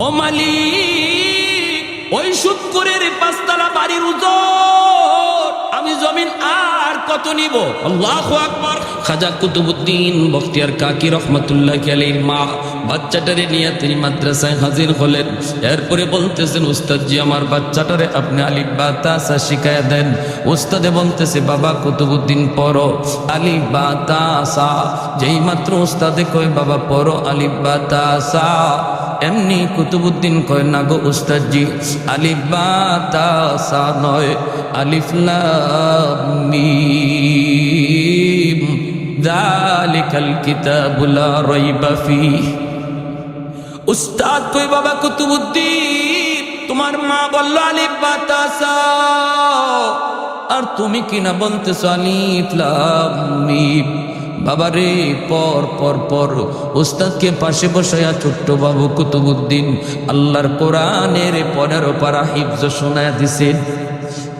ও মালিক, ওই শুক্কুরের পাঁচতলা বাড়ির উজর আমি জমিন আর কত নিব? আল্লাহু আকবার। খাজা কুতুবউদ্দিন বখতিয়ার কাকি রহমাতুল্লাহি আলাইহির মা বাচ্চাটারে নিয়ে তিনি মাদ্রাসায় হাজির হলেন। এরপরে বলতেছেন, উস্তাদজি আমার বাচ্চাটারে আপনি আলিফ বা তা সা শিখায়া দেন। উস্তাদে বলতেছে, বাবা কুতুবউদ্দিন পড়ো আলিফ বা তা সা। যেই মাত্র উস্তাদে কয় বাবা পড়ো আলিফ বা তা সা, এমনি কুতুবউদ্দিন কয় না গো উস্তাদজি, আলিফ বা তা সা নয়, আলিফ লাম মিম যালিকাল কিতাবু লা রাইবা ফীহ। উস্তাদ কই বাবা কুতুবউদ্দিন তোমার মা বলল আলিফ বা তা সা, আর তুমি কিনা বলতেছো আলিফ লাম মিম। বাবা রে পর পর পর উস্তাদকে পাশে বসায়া ছোট্ট বাবু কুতুবউদ্দিন আল্লাহর কোরআনের 15 পারা হিফজ শোনায়া দিছেন।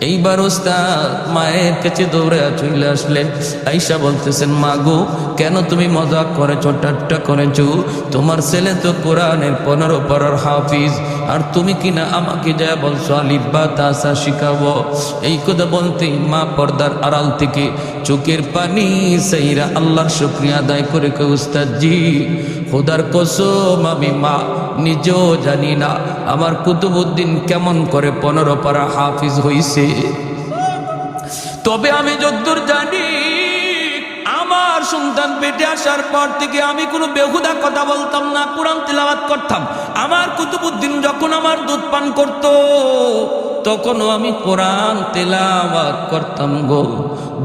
এইবার উস্তাদ মায়ের কাছে দৌড়ে চলে আসলেন। আয়েশা বলতেছেন, মা গো কেন তুমি মজাক করেছো, ঠাট্টা করেছো? তোমার ছেলে তো কোরআনের 15 পারার হাফিজ, আর তুমি কিনা আমাকে যা বলছো আলিফ বা তা সা শিখাবো। এই কথা বলতে মা পর্দার আড়াল থেকে চোখের পানি সাইরা আল্লাহর শুকরিয়া আদায় করে কই, উস্তাদজি খোদার কসম আমি মা নিজেও জানি না আমার কুতুবউদ্দিন কেমন করে 15 পারা হাফিজ হইছে। তবে আমি যতদূর জানি আমার সন্তান পেটে আসার পর থেকে আমি কোনো বেহুদা কথা বলতাম না, কোরআন তিলাওয়াত করতাম। আমার কুতুবউদ্দিন যখন আমার দুধ পান করত তখনও আমি কোরআন তেলাওয়াত করতাম গো।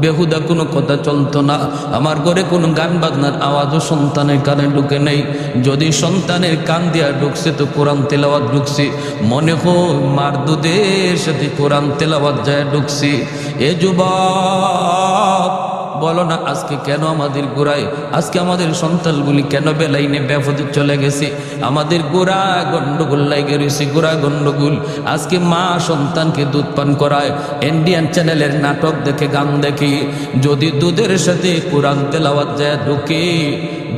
বেহুদা কোনো কথা চলতো না। আমার ঘরে কোনো গান বাজনার আওয়াজও সন্তানের কানে ঢুকে নেই। যদি সন্তানের কান দিয়া ঢুকছে তো কোরআন তেলাওয়াত ঢুকছে, মনে হয় মার দুধের সাথে কোরআন তেলাওয়াত যায় ঢুকছে। এ যুবক বলো না আজকে কেন আমাদের গোড়ায়, আজকে আমাদের সন্তানগুলি কেন বেলাইনে বেফতে চলে গেছে? আমাদের গোড়া গন্ডগোল লাগে রয়েছে, গোড়া গন্ডগোল। আজকে মা সন্তানকে দুধ পান করায়, ইন্ডিয়ান চ্যানেলের নাটক দেখে গান দেখে। যদি দুধের সাথে কোরআন তেলাওয়াত যায় ঢুকে,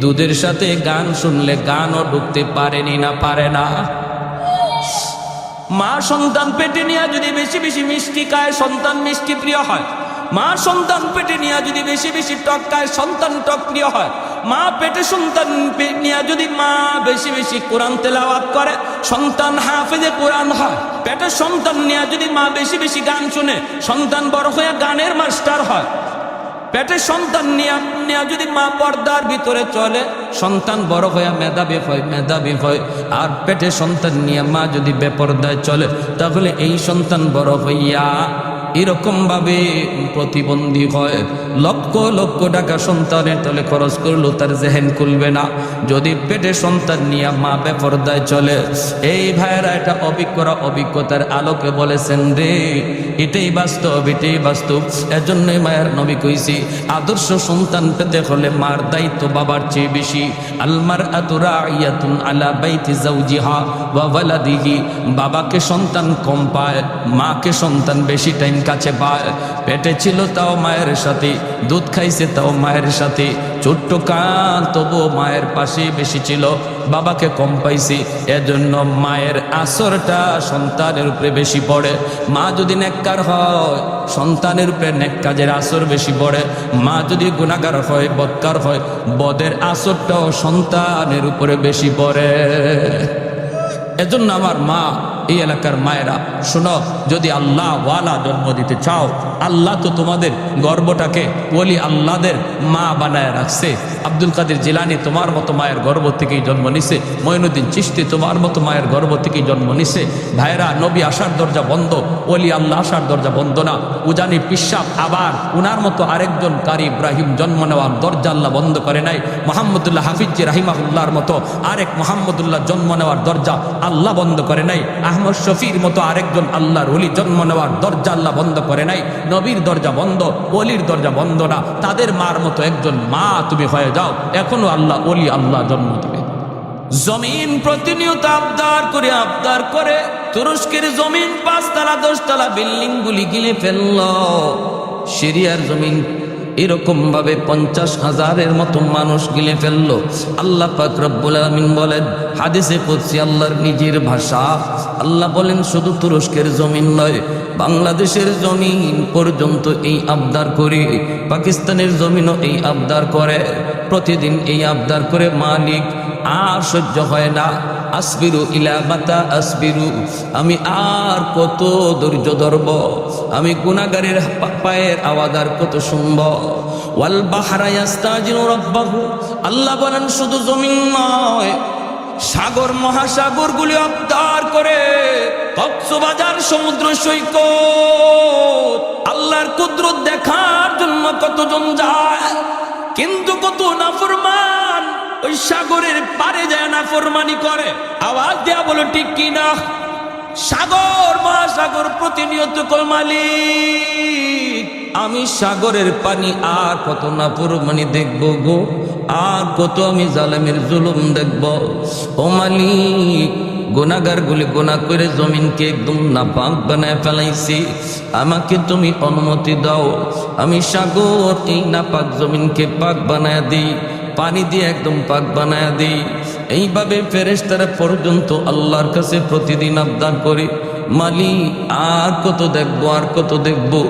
দুধের সাথে গান শুনলে গানও ঢুকতে পারেনি না পারে না। মা সন্তান পেটে নিয়ে যদি বেশি বেশি মিষ্টি খায় সন্তান মিষ্টি প্রিয় হয়। মা সন্তান পেটে নিয়ে যদি বেশি বেশি টক খায় সন্তান টক প্রিয় হয়। মা পেটে সন্তান নিয়ে যদি মা বেশি বেশি কোরআন তেলাওয়াত করে সন্তান হাফেজে কোরআন হয়। পেটে সন্তান নিয়ে যদি মা বেশি বেশি গান শুনে সন্তান বড় হয়ে গানের মাস্টার হয়। পেটে সন্তান নিয়ে যদি মা পর্দার ভিতরে চলে সন্তান বড় হয়ে মেধাবী হয়। আর পেটে সন্তান নিয়ে মা যদি বেপর্দায় চলে তাহলে এই সন্তান বড় হইয়া এরকম ভাবে প্রতিবন্ধী হয়। লক্ষ লক্ষ টাকা সন্তানের তলে খরচ করলো তার জেহেন খুলবে না। যদি পেটে সন্তান নিয়ে মা বেপরদায় চলে, এই ভাইয়েরা এটা অভিজ্ঞতার আলোকে বলেছেন রে, এটাই বাস্তব। এজন্যই মায়ের নবী কইছি আদর্শ সন্তান পেতে হলে মার দায়িত্ব বাবার চেয়ে বেশি। আলমার আতুরাইয়াতুন আলা বাইতি যাওজিহা ওয়া ওয়ালাদিহি। বাবাকে সন্তান কম পায়, মাকে সন্তান বেশি টাইম কাছে পায়। পেটে ছিল তাও মায়ের সাথে, দুধ খাইছে তাও মায়ের সাথে, ছোট্ট কান তবুও মায়ের পাশে বেশি ছিল, বাবাকে কম পাইছি। এজন্য মায়ের আসরটা সন্তানের উপরে বেশি পড়ে। মা যদি নেককার হয় সন্তানের উপরে নেক কাজের আসর বেশি পড়ে। মা যদি গুনাহগার হয় বদকার হয় বদের আসরটাও সন্তানের উপরে বেশি পড়ে। এজন্য আমার মা, এই এলাকার মায়েরা শোনো, যদি আল্লাহ ওয়ালা জন্ম দিতে চাও, আল্লাহ তো তোমাদের গর্বটাকে ওলি আল্লাহদের মা বানায় রাখছে। আব্দুল কাদের জিলানী তোমার মতো মায়ের গর্ব থেকেই জন্ম নিছে। মঈনুদ্দিন চিশতি তোমার মতো মায়ের গর্ব থেকেই জন্ম নিছে। ভাইরা, নবী আসার দরজা বন্ধ, ওলি আল্লাহ আসার দরজা বন্ধ না। উজানি পিসাব আবার উনার মতো আরেকজন কারি ইব্রাহিম জন্ম নেওয়ার দরজা আল্লাহ বন্ধ করে নাই। মোহাম্মদুল্লাহ হাফিজি রাহিমাহুল্লাহর মতো আরেক মোহাম্মদুল্লাহ জন্ম নেওয়ার দরজা আল্লাহ বন্ধ করে নাই। আহমদ শফির মতো আরেকজন আল্লাহর ওলি জন্ম নেওয়ার দরজা আল্লাহ বন্ধ করে নাই। নবীর দরজা বন্ধ, ওলির দরজা বন্ধ না। তাদের মার মতো একজন মা তুমি হয়ে যাও, এখনো আল্লাহ ওলি আল্লাহ জন্ম দেবে। জমিন প্রতিনিয়ত আবদার করে তুরস্কের জমিন 5 তলা 10 তলা বিল্ডিং গুলি গিলে ফেলল। সিরিয়ার জমিন এরকম ভাবে 50,000-এর মতো মানুষ গিলে ফেললো। আল্লাহ পাক রব্বুল আলামিন বলেন হাদিসে কুদসি, আল্লাহর নিজের ভাষা, আল্লাহ বলেন শুধু তুরস্কের জমিন নয়, বাংলাদেশের জমিন পর্যন্ত এই আবদার করে, পাকিস্তানের জমিনও এই আবদার করে, প্রতিদিন এই আবদার করে, মালিক আর সহ্য হয় না, আসবিরু ইলা মাতা আসবিরু, আমি আর কত ধৈর্য ধরব, আমি গুনাহগারের পায়ের আওয়াজ আর কত শুনব। ওয়াল বাহরা ইয়াস্তাজিরু রাব্বাহু, আল্লাহ বলেন শুধু জমিন নয়, সাগর মহাসাগরগুলি আবদার করে, কক্সবাজার সমুদ্র সৈকত আল্লাহর কুদরত দেখার জন্য কতজন যায়, কিন্তু কত নাফরমান ওই সাগরের পারে যায় নাফরমানি করে। আওয়াজ দেয়া বলো ঠিক কিনা? সাগর মহাসাগর প্রতিনিয়ত কয় মালিক আমি সাগরের পানি আর কত নাফরমানি দেখবো গো, আর কত আমি জালেমের জুলুম দেখব। ও মালিক, গুনাহগার গুলি গুনাহ করে জমিনকে একদম নাপাক বানায় ফেলাইছি, আমাকে তুমি অনুমতি দাও, আমি সাগর এই নাপাক জমিনকে পাক বানায় দিই, পানি দিয়ে একদম পাক বানায় দিই। এইভাবে ফেরেশতারা পর্যন্ত আল্লাহর কাছে প্রতিদিন আবদার করে, মালিক আর কত দেখবো, আর কত দেখবো।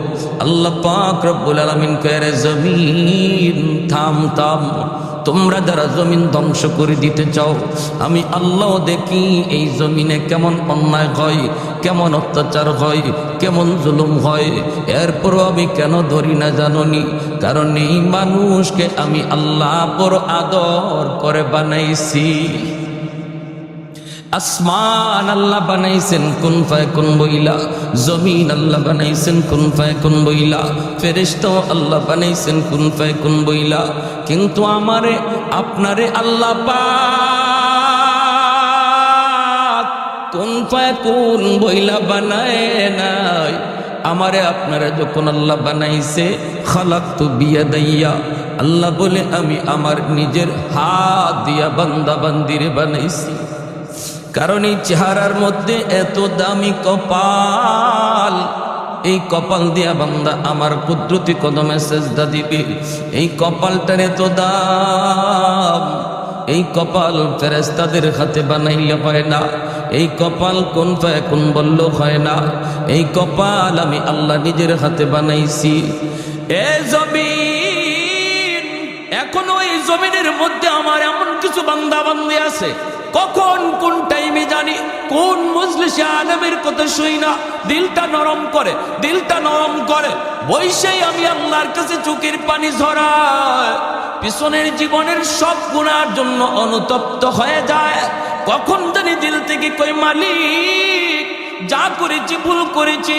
আল্লাহ পাক রব্বুল আলামিন কয়ে, জমিন থাম থাম, তোমরা যারা জমিন ধ্বংস করে দিতে চাও, আমি আল্লাহ দেখি এই জমিনে কেমন অন্যায় হয়, কেমন অত্যাচার হয়, কেমন জুলুম হয়, এরপরও আমি কেন ধরি না জাননি? কারণ এই মানুষকে আমি আল্লাহ বড় আদর করে বানাইছি। আসমান আল্লাহ বানাইছেন কুন ফায়াকুন বইলা, জমিন আল্লাহ বানাইছেন কুন ফায়াকুন বইলা, ফেরেশতাও আল্লাহ বানাইছেন কুন ফায়াকুন বইলা, কিন্তু আমারে আপনারে আল্লাহ পাক কুন ফায়াকুন বইলা বানায় নাই। আমারে আপনারা যখন আল্লাহ বানাইছে, খালাকতু বিয়াদাইয়া, আল্লাহ বলে আমি আমার নিজের হাত দিয়া বান্দা বান্দিরে বানাইছি। কারণ এই চেহারার মধ্যে এত দামি কপাল, এই কপাল দিয়া বান্দা আমার কুদরতি কদমে সেজদা দিবে। এই কপালটার এত দাম, এই কপাল ফেরেশতাদের হাতে বানাইলে হয় না, এই কপাল কোন ফায়াকুন বলল হয় না, এই কপাল আমি আল্লাহ নিজের হাতে বানাইছি। এ জমিন, এখনো এই জমিনের মধ্যে আমার এমন কিছু বান্দা বান্দি আছে, কখন কোন টাইমে জানি কোন মজলিসে আলেমের কথা শুই না, দিলটা নরম করে, দিলটা নরম করে, বৈশাই আমি আল্লাহর কাছে চোখের পানি ঝরায়, পিছনের জীবনের সব গুনার জন্য অনুতপ্ত হয়ে যায়। কখন জানি দিল থেকে কই মালিক যা করেছি ভুল করেছি,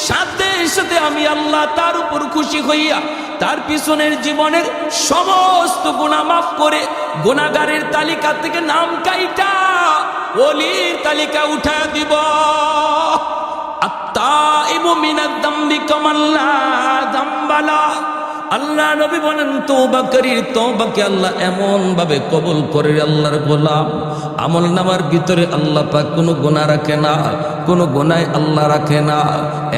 সাথে সাথে আমি আল্লাহ তার উপর খুশি হইয়া তার পিছনের জীবনের সমস্ত গুনাহ মাফ করে গুনাহগারের তালিকা থেকে নাম কাইটা ওলির তালিকা উঠায় দিব। আত্তাইবু মিনাদ দামবি কামাল্লা দামবালা, আল্লাহ নবী বলেন তওবাকারীর তওবাকে আল্লাহ এমন ভাবে কবুল করে, আল্লাহর গোলাম আমল নামার ভিতরে আল্লাহ পাক কোনো গুনাহ রাখে না, কোনো গুনাহ আল্লাহ রাখে না।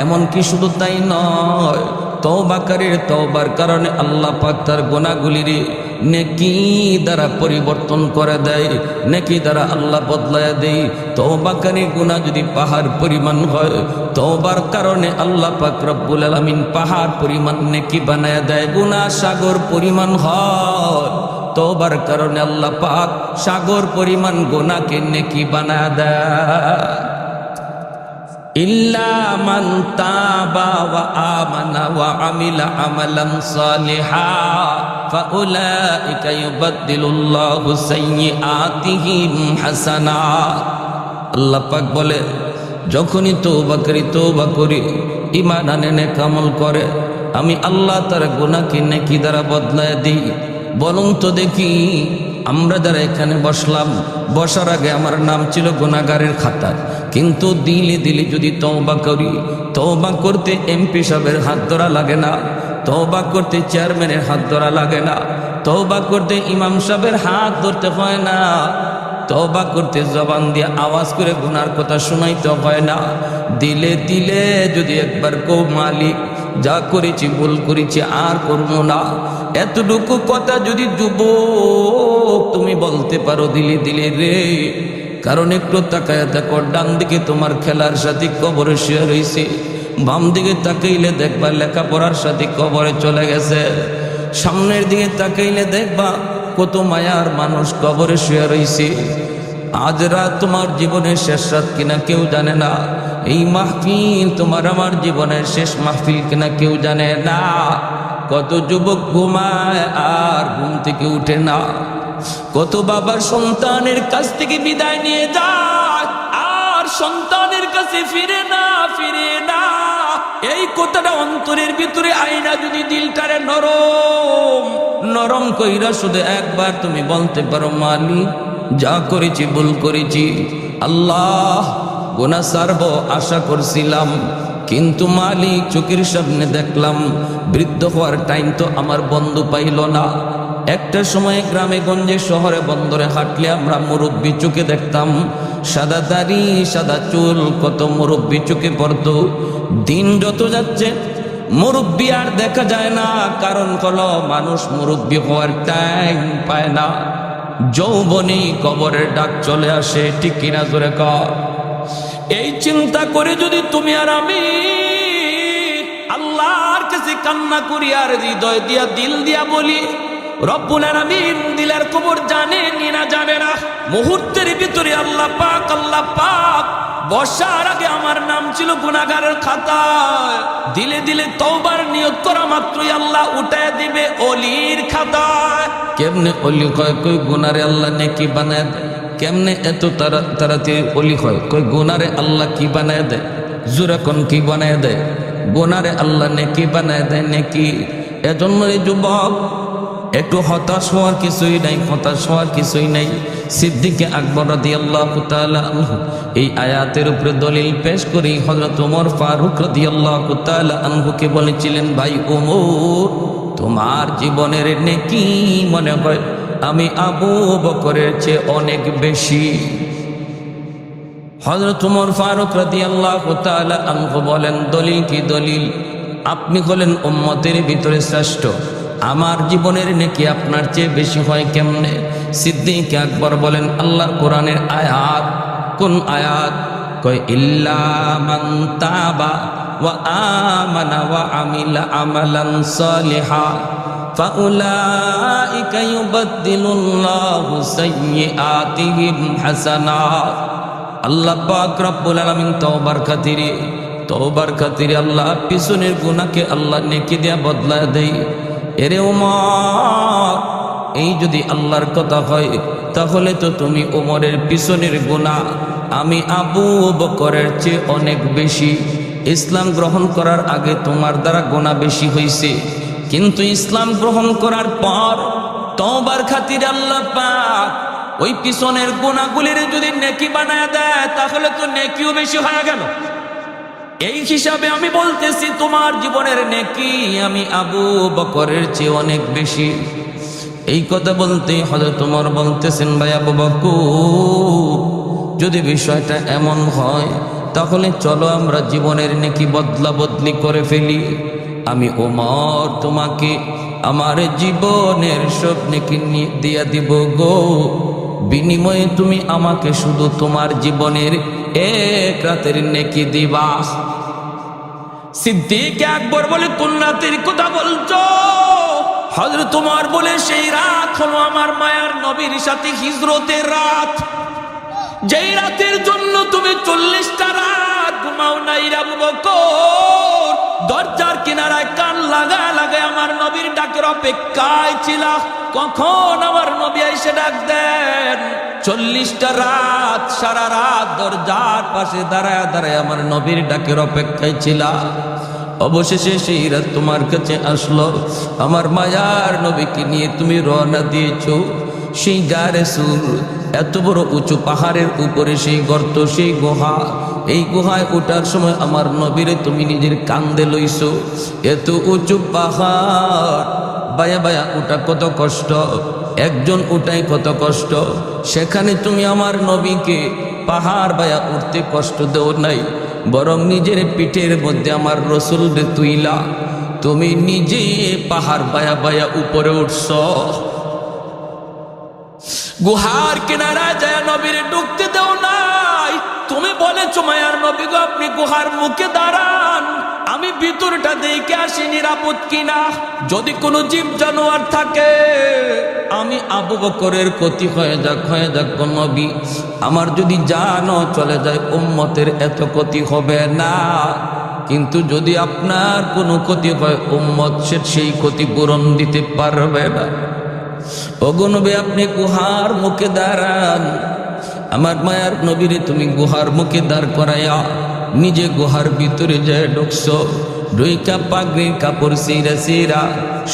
এমন কি শুধু তাই নয়, তওবাকারীর তওবার কারণে আল্লাহ পাক তার গুনাহগুলিরে নেকি দ্বারা পরিবর্তন করে দেয়, নেকি দ্বারা আল্লাহ বদলায় দেয়। তওবাকারী গুনাহ যদি পাহাড় পরিমাণ হয়, তওবার কারণে আল্লাহ পাক রব্বুল আলামিন পাহাড় পরিমাণ নেকি বানায় দেয়। গুনাহ সাগর পরিমাণ হয়, তওবার কারণে আল্লাহ পাক সাগর পরিমাণ গুনাহকে নেকি বানায় দেয়। ইল্লা মান তাবা ওয়া আমানা ওয়া আমিলা আমালান সালিহা ফাউলাইকা ইউবাদদিলুল্লাহু সাইয়্যাতিহিম হাসানাত। আল্লাহ পাক বলে, যখনই তওবাকারী তওবা করে ঈমান আনে নেক আমল করে, আমি আল্লাহ তার গুনাহকে নেকি দ্বারা বদলায় দিই। বলুন তো দেখি, আমরা যারা এখানে বসলাম, বসার আগে আমার নাম ছিল গুনাহগারের খাতায়, কিন্তু দিলে দিলে যদি তওবা করি, তওবা করতে এমপি সাহেবের হাত ধরা লাগে না, তওবা করতে চেয়ারম্যানের হাত ধরা লাগে না, তওবা করতে ইমাম সাহেবের হাত ধরতে হয় না, তওবা করতে জবান দিয়ে আওয়াজ করে গুনার কথা শোনাইতে হয় না। দিলে দিলে যদি একবার কো মালিক যা করেছি ভুল করেছি আর করবো না। এতটুকু কথা যদি যুবক তুমি বলতে পারো দিলে দিলে রে, কারণ একটু তাকায় দেখো, ডান দিকে তোমার খেলার সাথে কবরে শুয়ে রয়েছে, বাম দিকে তাকাইলে দেখবা লেখাপড়ার সাথে কবরে চলে গেছে, সামনের দিকে তাকাইলে দেখবা কত মায়ার মানুষ কবরে শুয়ে রয়েছে। আজ রাত তোমার জীবনের শেষ রাত কিনা কেউ জানে না, এই মাহফিল তোমার আমার জীবনের শেষ মাহফিল কিনা কেউ জানে না। কত যুবক ঘুমায় আর ঘুম থেকে উঠে না, কত বাবার সন্তানের কাছ থেকে বিদায় নিয়ে যায় আর সন্তানের কাছে ফিরে না। এই কথাটা অন্তরের ভিতরে আইনা যদি দিলটারে নরম নরম কইরা শুধু একবার তুমি বলতে পারো, মালিক যা করেছি ভুল করেছি, আল্লাহ গুনাহ ছাড়বো আশা করছিলাম, কিন্তু মালিক চোখের সামনে দেখলাম বৃদ্ধ হওয়ার টাইম তো আমার বন্ধু পাইল না। একটা সময় গ্রামে গঞ্জে শহরে বন্দরে হাঁটলে আমরা মুরব্বী চোখে দেখতাম, সাদা দাড়ি সাদা চুল, কত মুরব্বী চোখে পড়তো। দিন যত যাচ্ছে মুরব্বী আর দেখা যায় না, কারণ হলো মানুষ মুরব্বী হওয়ার টাইম পায় না। যৌবনী কবরের ডাক চলে আসে, ঠিক কিনা জোরে কর। এই চিন্তা করে যদি তুমি আর আমি আল্লাহর কাছে কান্না করি আর হৃদয় দিয়া দিল দিয়া বলি, রব্বুল আলামিন দিলের খবর জানে না জানে না, মুহূর্তের ভিতরে আল্লাহ পাক বর্ষার আগে আমার নাম ছিল গুনাহগারের খাতায়, দিলে দিলে তওবার নিয়ত করা মাত্রই আল্লাহ উঠায় দিবে অলির খাতায়। কেমনে অলি হয়? কই গুনারে আল্লাহ নেকি বানায় দেয়। কেমনে এত তাড়াতাড়ি অলি হয়? কই গুনারে আল্লাহ কি বানায় দেয়? জুরাকন কি বানায় দেয়? গুনারে আল্লাহ নেকি বানায় দেয় নেকি। এজন্য এই যুবক একটু হতাশ হওয়ার কিছুই নাই, সিদ্দিকে আকবর রাদিয়াল্লাহু তাআলা আনহু এই আয়াতের উপরে দলিল পেশ করে হযরত ওমর ফারুক রাদিয়াল্লাহু তাআলা আনহুকে বলেছিলেন, ভাই ওমর, তোমার জীবনের নেকি মনে হয় আমি আবু বকরের চেয়ে অনেক বেশি। হযরত ওমর ফারুক রাদিয়াল্লাহু তাআলা আনহু বলেন, দলিল কি? দলিল, আপনি হলেন উম্মতের ভিতরে শ্রেষ্ঠ, আমার জীবনের নেকি আপনার চেয়ে বেশি হয় কেমনে? সিদ্দিক আকবর বলেন, আল্লাহর কোরআনের আয়াত। কোন আয়াত? কয় ইল্লা মান তাবা ওয়া আমানা ওয়া আমিলা আমালান সালিহা ফাউলাইকা ইউবাদদিলুল্লাহু সাইয়্যাতিহিম হাসানাত। আল্লাহ পাক রব্বুল আলামিন তওবার খাতিরে আল্লাহ পিছনের গুনাহকে আল্লাহ নেকি দিয়া বদলায় দেয়। এরে ওমর, এই যদি আল্লাহর কথা হয় তাহলে তো তুমি ওমরের পিছনের গুনাহ আমি আবু বকরের চেয়ে অনেক বেশি। ইসলাম গ্রহণ করার আগে তোমার দ্বারা গুনাহ বেশি হয়েছে, কিন্তু ইসলাম গ্রহণ করার পর তওবার খাতিরে আল্লাহ পাক ওই পিছনের গুনাহগুলির যদি নেকি বানায় দেয় তাহলে তো নেকিও বেশি হয়ে গেল। এই হিসাবে আমি বলতেছি তোমার জীবনের নেকি আমি আবু বকরের চেয়ে অনেক বেশি। এই কথা বলতে হযরত ওমর বলতেছেন, ভাই আবু বকর, যদি বিষয়টা এমন হয় তাহলে চলো আমরা জীবনের নেকি বদলা বদলি করে ফেলি। আমি ওমর তোমাকে আমার জীবনের সব নেকি দিয়ে দিব গো, বিনিময়ে তুমি আমাকে শুধু তোমার জীবনের এক রাতের নেকি দিবা। সিদ্দিক আকবর বলে, কোন রাতের কথা বলছো? হযরত ওমর বলে, সেই রাত হলো আমার মায়ার নবীর সাথে হিজরতের রাত, যেই রাতের জন্য তুমি 40টা রাত ঘুমাও নাই রে আবু বকর। দরজার কিনারায় কান লাগায় আমার নবীর ডাকের অপেক্ষায় ছিল, কখন আমার নবী এসে ডাক দেন। 40টা রাত, সারা রাত দরজার পাশে দাঁড়ায় আমার নবীর ডাকের অপেক্ষায় ছিল। অবশেষে সেই রাত তোমার কাছে আসলো, আমার মায়ার নবীকে নিয়ে তুমি রওনা দিয়েছো সেই গারে সুর, এত বড় উঁচু পাহাড়ের উপরে সেই গর্ত, সেই গুহা। এই গুহায় ওঠার সময় আমার নবীরে তুমি নিজের কান্দে লইছো। এত উঁচু পাহাড় বায়া বায়া ওঠা কত কষ্ট, একজন উঠাই কত কষ্ট, সেখানে তুমি আমার নবীকে পাহাড় বায়া উঠতে কষ্ট দেও নাই, বরং নিজের পিঠের মধ্যে আমার রসুলরে তুইলা তুমি নিজে পাহাড় বায়া বায়া উপরে উঠছ। গুহার কিনারায় যায় নবীরে ঢুকতে দেও নাই। তুমি বলেছো মায়ার নবী গো আপনি গুহার মুখে দাঁড়ান, আমি ভিতরটা দেখে আসি নিরাপদ কিনা। যদি কোনো জীব জানোয়ার থাকে আমি আবু বকরের ক্ষতি হয়ে যাক গো নবী, আমার যদি জানও চলে যায় উম্মতের এত ক্ষতি হবে না, কিন্তু যদি আপনার কোনো ক্ষতি হয় উম্মত সেই ক্ষতিপূরণ দিতে পারবে না। ওগো নবী আপনি গুহার মুখে দাঁড়ান। আমার মায়ার নবীরে তুমি গুহার মুখে দাঁড় করাইয়া নিজে গুহার ভিতরে যায় ঢুকছ। ডুইকা পাগড়ির কাপড় সিরা সিরা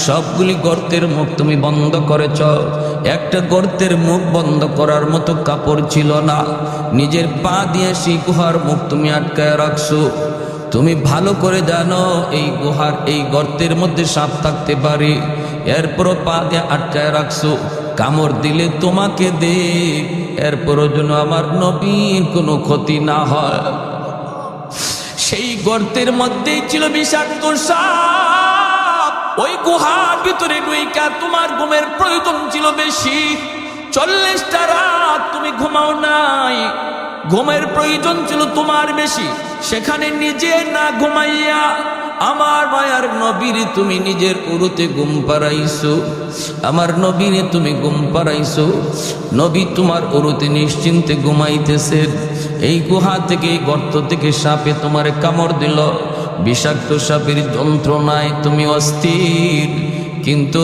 সবগুলি গর্তের মুখ তুমি বন্ধ করেছ। একটা গর্তের মুখ বন্ধ করার মতো কাপড় ছিল না। নিজের পা দিয়ে সেই গুহার মুখ তুমি আটকায় রাখছো। তুমি ভালো করে জানো এই গুহার এই গর্তের মধ্যে সাপ থাকতে পারে, এরপরও পা দিয়ে আটকায় রাখছো। কামড় দিলে তোমাকে দেখ, এরপরও যেন আমার নবীর কোনো ক্ষতি না হয়। সেই গর্তের মধ্যেই ছিল বিষাক্ত সাপ। ওই গুহার ভিতরে ঢুইকা তোমার ঘুমের প্রয়োজন ছিল বেশি। 40টা রাত তুমি ঘুমাও নাই, ঘুমের প্রয়োজন ছিল তোমার বেশি। সেখানে নিজে না ঘুমাইয়া আমার মায়ার নবীরে তুমি নিজের উরুতে ঘুম পাড়াইছো। আমার নবীরে তুমি ঘুম পাড়াইছো। নবী তোমার উরুতে নিশ্চিন্তে ঘুমাইতেছেন। এই গুহা থেকে এই গর্ত থেকে সাপে তোমার কামড় দিল। বিষাক্ত সাপের যন্ত্রণায় তুমি অস্থির, কিন্তু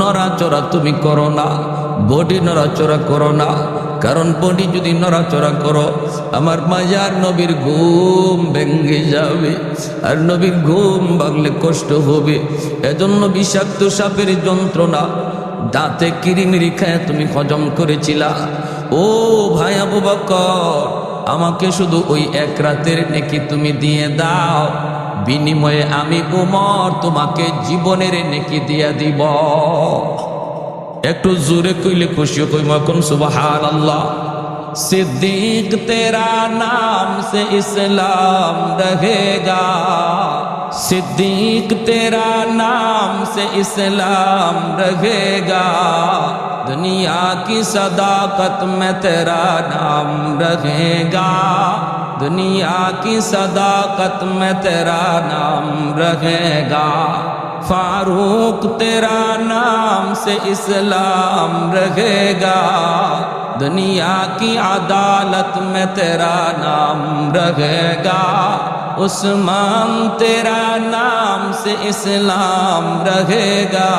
নড়াচড়া তুমি করো না, বডি নড়াচড়া করো না। কারণ বডি যদি নড়াচড়া করো আমার মায়ার নবীর ঘুম ভেঙে যাবে, আর নবীর ঘুম ভাঙলে কষ্ট হবে। এজন্য বিষাক্ত সাপের যন্ত্রণা দাঁতে কিরিমিরি খায় তুমি হজম করেছিলা। ও ভাই আবু বকর, আমাকে শুধু ওই এক রাতের নেকি তুমি দিয়ে দাও, বিনিময়ে আমি উমর তোমাকে জীবনের নেকি দিয়ে দিব। একটু জোরে কইলে খুশি কই মকন সুবহানাল্লাহ। सिद्दीक तेरा नाम से इस्लाम रहेगा, सिद्दीक तेरा नाम से इस्लाम रहेगा, दुनिया की सदाकत में तेरा नाम रहेगा, दुनिया की सदाकत में तेरा नाम रहेगा, फारूक तेरा नाम से इस्लाम रहेगा, दुनिया की अदालत में तेरा नाम रहेगा, उस्मान तेरा नाम से इस्लाम रहेगा,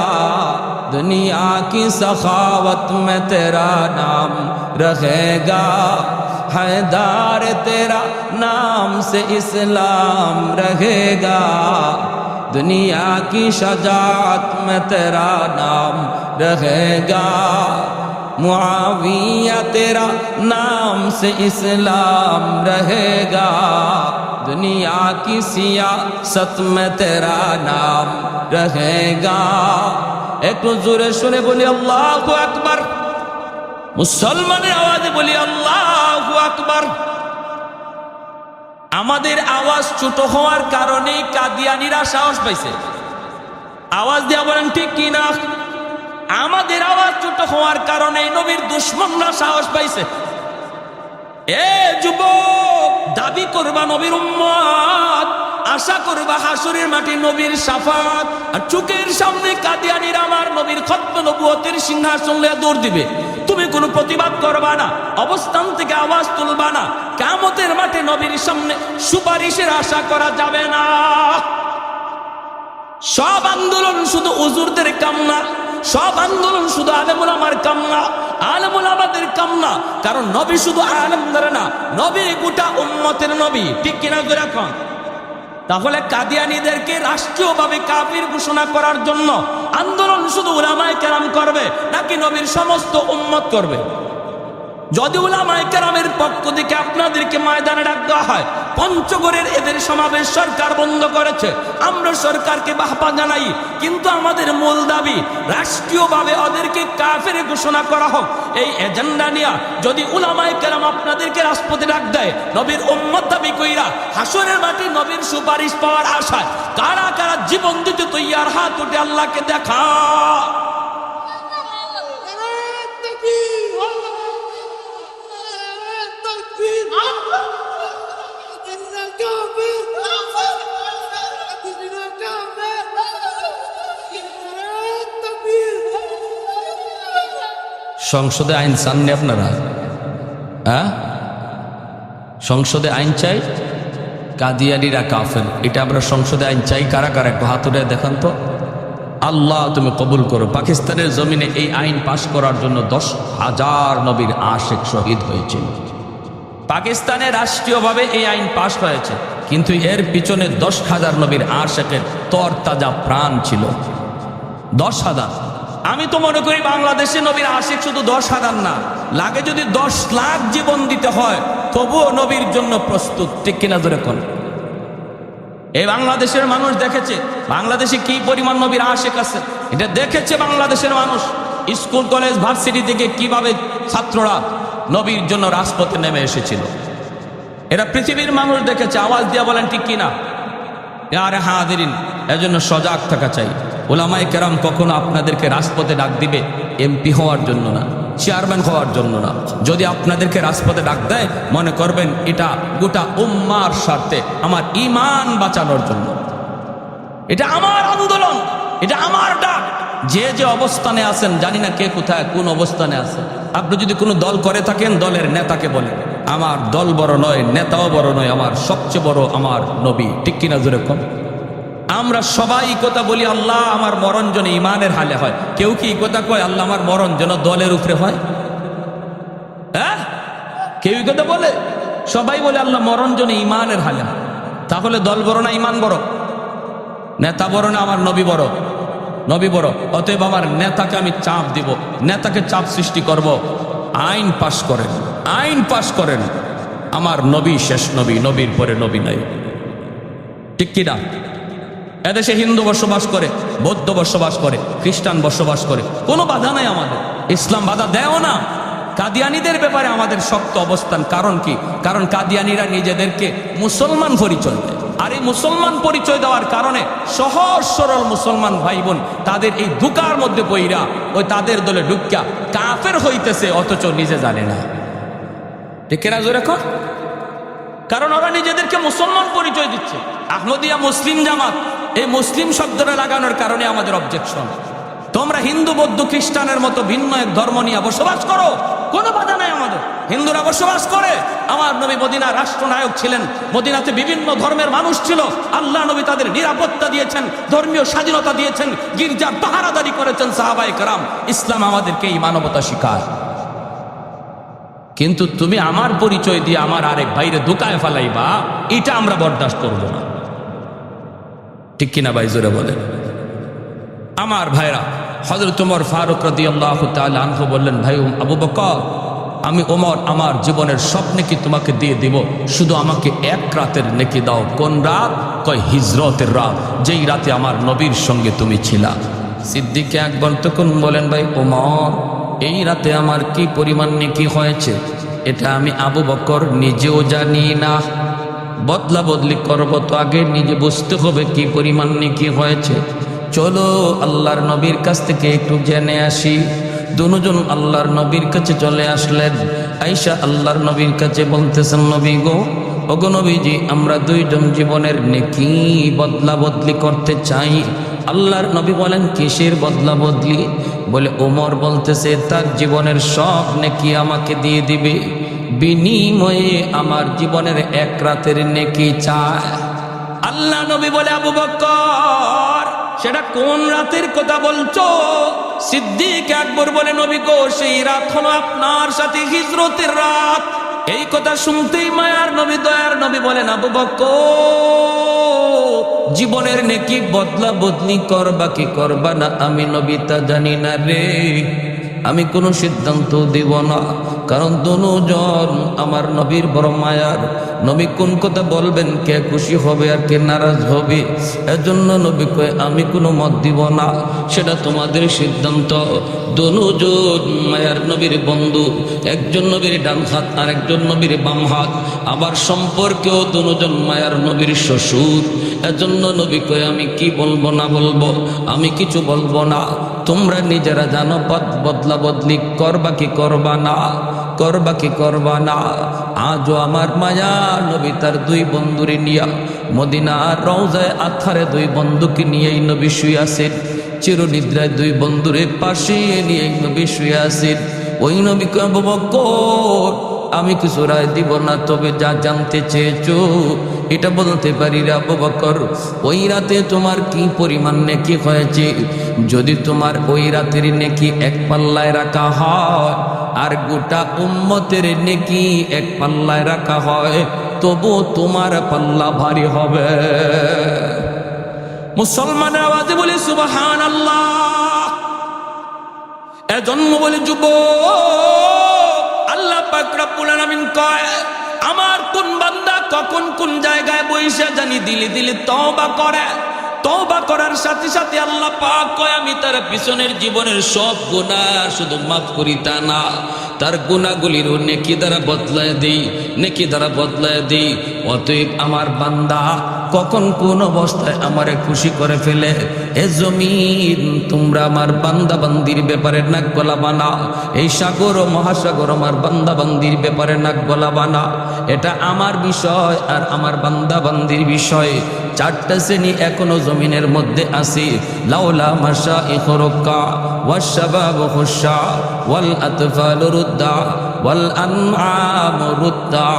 दुनिया की सखावत में तेरा नाम रहेगा, हैदर तेरा नाम से इस्लाम रहेगा, दुनिया की शजाअत में तेरा नाम रहेगा, मुआविया तेरा नाम से इस्लाम रहेगा, दुनिया की सियासत में तेरा नाम रहेगा। एक जोरे सुने बोली अल्लाहु अकबर, मुसलमाনের আওয়াজে বলি আল্লাহু আকবার। আমাদের আওয়াজ ছোট হওয়ার কারণে কাদিয়ানীরা সাহস পাইছে। আওয়াজ দিয়া বলেন ঠিক কি না? আমাদের আওয়াজ ছোট হওয়ার কারণে নবীর দুশমনরা সাহস পাইছে। এ যুবক, দাবি করবা নবীর উম্মত, আশা করবা হাসরের মাঠে নবীর শাফাত, আর চোখের সামনে কাদিয়ানীরা আমার নবীর খতম নবুয়তের সিংহাসন লয়ে দৌড় দিবে। তুমি কোনো প্রতিবাদ করবা না, অবস্থান থেকে আওয়াজ তুলবা না। কিয়ামতের মাঠে নবীর সামনে সুপারিশের আশা করা যাবে না। সব আন্দোলন শুধু হুজুরদের কাম না, সব আন্দোলন শুধু আলেম ওলামার কাম না, আলেম ওলামাদের কাম না। কারণ নবী শুধু আলেমদের না, নবী গোটা উম্মতের নবী, ঠিক কিনা জোরে কোন? তাহলে কাদিয়ানীদেরকে রাষ্ট্রীয়ভাবে কাফির ঘোষণা করার জন্য আন্দোলন শুধু উলামায়ে কেরাম করবে নাকি নবীর সমস্ত উম্মত করবে? যদি উলামায়ে কেরামের পক্ষ থেকে আপনাদেরকে ময়দানে ডাক দেওয়া হয়, পঞ্চগড়ের এদের সমাবেশ সরকার বন্ধ করেছে, আমরা সরকারকে বাহবা জানাই, কিন্তু আমাদের মূল দাবি রাষ্ট্রীয়ভাবে ওদেরকে কাফের ঘোষণা করা হোক। এই এজেন্ডা নিয়ে যদি উলামায়ে কেরাম আপনাদেরকে রাজপথে ডাক দেয়, নবীর উম্মত দাবি কইরা হাসরের মাটি নবীর সুপারিশ পাওয়ার আশায় কারা কারা জীবন দিতে তৈয়ার, হাত উঠে আল্লাহকে দেখা। সংসদে আইন চাননি আপনারা? হ্যাঁ, সংসদে আইন চাই, কাদিয়ানিরা কাফের, এটা আমরা সংসদে আইন চাই। কারা কারা একটু হাত উঠে দেখান তো। আল্লাহ তুমি কবুল করো। পাকিস্তানের জমিনে এই আইন পাশ করার জন্য 10,000 নবীর আশিক শহীদ হয়েছিল। পাকিস্তানে রাষ্ট্রীয়ভাবে এই আইন পাশ হয়েছে, কিন্তু এর পিছনে 10,000 নবীর আশিকের তরতাজা প্রাণ ছিল। 10,000। আমি তো মনে করি বাংলাদেশে নবীর আশিক শুধু 10,000 না, লাগে যদি 10 লাখ জীবন দিতে হয় তবুও নবীর জন্য প্রস্তুত। ঠিক কিনা জোরে কোন? এই বাংলাদেশের মানুষ দেখেছে বাংলাদেশে কি পরিমাণ নবীর আশিক আছে, এটা দেখেছে বাংলাদেশের মানুষ। স্কুল কলেজ ভার্সিটি থেকে কিভাবে ছাত্ররা নবীর জন্য রাজপথে নেমে এসেছিল, এরা পৃথিবীর মানুষ দেখেছে। আওয়াজ দিয়ে বলেন ঠিক কিনা? আরে হাজিরিন, এজন্য সজাগ থাকা চাই। উলামায়ে কেরাম কখনো আপনাদেরকে রাজপথে ডাক দিবে এমপি হওয়ার জন্য না, চেয়ারম্যান হওয়ার জন্য না। যদি আপনাদেরকে রাজপথে ডাক দেয়, মনে করবেন এটা গোটা উম্মার স্বার্থে, আমার ঈমান বাঁচানোর জন্য। এটা আমার আন্দোলন, এটা আমার ডাক। যে যে অবস্থানে আছেন, জানি না কে কোথায় কোন অবস্থানে আছেন, আপনি যদি কোনো দল করে থাকেন, দলের নেতাকে বলেন আমার দল বড় নয়, নেতাও বড় নয়, আমার সবচেয়ে বড় আমার নবী। ঠিক কিনা জোরে কম? আমরা সবাই কথা বলি আল্লাহ আমার মরণ যেন ইমানের হালে হয়। কেউ কি কথা কয় আল্লাহ আমার মরণ যেন দলের উপরে হয়? হ্যাঁ, কেউ কথা বলে? সবাই বলে আল্লাহ মরণ যেন ইমানের হালে হয়। তাহলে দল বড় না ইমান বড়? নেতা বড় না আমার নবী বড়? নবী বড়। অতএব আমার নেতাকে আমি চাপ দিব, নেতাকে চাপ সৃষ্টি করব, আইন পাশ করেন, আইন পাশ করেন। আমার নবী শেষ নবী, নবীর পরে নবী নাই। ঠিক কিনা? এদেশে হিন্দু বসবাস করে, বৌদ্ধ বসবাস করে, খ্রিস্টান বসবাস করে, কোনো বাধা নাই আমাদের। ইসলাম বাধা দেও না। কাদিয়ানীদের ব্যাপারে আমাদের শক্ত অবস্থান। কারণ কি? কারণ কাদিয়ানীরা নিজেদেরকে মুসলমান পরিচয় দেয়, আর এই মুসলমান পরিচয় দেওয়ার কারণে সহজ সরল মুসলমান ভাই বোন তাদের এই ধোঁকার মধ্যে পইরা ওই তাদের দলে ঢুকিয়া কাফের হইতেছে, অথচ নিজে জানে না। ঠিক না জোরে কর? কারণ ওরা নিজেদেরকে মুসলমান পরিচয় দিচ্ছে। আহমদিয়া মুসলিম জামাত, এই মুসলিম শব্দটা লাগানোর কারণে আমাদের অবজেকশন। তোমরা হিন্দু বৌদ্ধ খ্রিস্টানের মতো ভিন্ন এক ধর্ম নিয়ে বসবাস করো, কোনো বাধা নাই আমাদের। হিন্দুরা বসবাস করে। আমার নবী মদিনার রাষ্ট্রনায়ক ছিলেন, মদিনাতে বিভিন্ন ধর্মের মানুষ ছিল। আল্লাহ নবী তাদের নিরাপত্তা দিয়েছেন, ধর্মীয় স্বাধীনতা দিয়েছেন, গির্জার পাহারাদারি করেছেন সাহাবায়ে কেরাম। ইসলাম আমাদেরকে এই মানবতা শিখায়। কিন্তু তুমি আমার পরিচয় দিয়ে আমার আরেক ভাইরে ধোঁকায় ফেলাইবা, এটা আমরা বরদাস্ত করব না। ঠিক কিনা ভাই? জোরে বলেন। আমার ভাইরা, হযরত ওমর ফারুক রাদিয়াল্লাহু তাআলা আনহু বললেন, ভাই আবু বকর, আমি ওমর আমার জীবনের সব নেকি তোমাকে দিয়ে দিব, শুধু আমাকে এক রাতের নেকি দাও। কোন রাত? কয় হিজরতের রাত, যেই রাতে আমার নবীর সঙ্গে তুমি ছিলা। সিদ্দিক আকবর তখন বলেন, ভাই ওমর, এই রাতে আমার কি পরিমাণ নেকি হয়েছে এটা আমি আবু বকর নিজেও জানি না। বদলা বদলি করবো তো আগে নিজে বুঝতে হবে কি পরিমাণ নেকি হয়েছে। চলো আল্লাহর নবীর কাছ থেকে একটু জেনে আসি। দুজন আল্লাহর নবীর কাছে চলে আসলেন। আয়েশা আল্লাহর নবীর কাছে বলতেছেন, নবী গো, ওগো নবীজি, আমরা দুইজন জীবনের নেকি বদলা বদলি করতে চাই। আল্লাহর নবী বলেন, কিসের বদলা বদলি? বলে ওমর বলতেছে তার জীবনের সব নেকি আমাকে দিয়ে দিবে, বিনিময়ে আমার জীবনের এক রাতের নেকি চায়। আল্লাহ নবী বলে, আবু বকর, সেটা কোন রাতের কথা বলছো? সিদ্দিক আকবর বলে, নবী গো, সেই রাত হলো আপনার সাথে হিজরতের রাত। এই কথা শুনতেই মায়ার নবী, দয়ার নবী বলেন, আবু বকর, জীবনের নেকি বদলা বদলি করবা কি করবা না আমি নবী তা জানি না রে, আমি কোনো সিদ্ধান্ত দিব না। কারণ দুজন আমার নবীর বড় মায়ার। নবী কোন কথা বলবেন কে খুশি হবে আর কে নারাজ হবে, এজন্য নবী কয় আমি কোনো মত দিব না, সেটা তোমাদের সিদ্ধান্ত। দুজন মায়ার নবীর বন্ধু, একজন নবীর ডান হাত আর একজন নবীর বাম হাত, আবার সম্পর্কেও দুজন মায়ার নবীর শ্বশুর। এজন্য নবী কয় আমি কি বলবো না বলবো, আমি কিছু বলবো না, তোমরা নিজেরা জানো পথ বদলা বদলি করবা কি করবা না, করবা কি করবা না। আজও আমার মায়া নবী তার দুই বন্ধুরে নিয়া মদিনার রওজায় আথারে দুই বন্ধুকে নিয়েই নবী শুয়ে আছেন। চিরনিদ্রায় দুই বন্ধুরে পাশে নিয়ে নবী শুয়ে আছেন। ওই নবী কয় আবু বকর আমি কিছু রায় দিব না, তবে যা জানতে চেয়েছো এটা বলতে পারি রে আবু বকর। ওই রাতে তোমার কি পরিমাণ নেকি হয়েছে? যদি তোমার ওই রাতের নেকি এক পাল্লায় রাখা হয় আর গোটা উম্মতের নেকি এক পাল্লায় রাখা হয়, তবু তোমার পাল্লা ভারী হবে। মুসলমানের আওয়াজে বলে সুবহানাল্লাহ। এজন্য বলে যুবক, আল্লাহ পাক রব্বুল আলামিন কয় আমার কোন বান্দা কখন কোন জায়গায় বইসা জানি দিলে দিলে তওবা করে, তওবা করার সাথে সাথে আল্লাহ পাক কয় আমি তার পিছনের জীবনের সব গুনাহ শুধু মাফ করি তা না, তার গুনাহগুলিরও নেকি দ্বারা বদলায় দিই, নেকি দ্বারা বদলায় দিই। অতএব আমার বান্দা কখন কোন অবস্থায় আমারে খুশি করে ফেলে, এ জমিন তোমরা আমার বান্দা বান্দির ব্যাপারে নাক গলাবা না, এই সাগর ও মহাসাগর আমার বান্দা বান্দির ব্যাপারে নাক গলাবা না। এটা আমার বিষয় আর আমার বান্দা বান্দির বিষয়। চারটা শ্রেণী এখনো জমিনের মধ্যে আছে। লাউলা মাশাইখ রুক্কা ওয়াশ শাবাবু খুশা ওয়াল আতফালু রুদ্দা ওয়াল আনআম রুদ্দা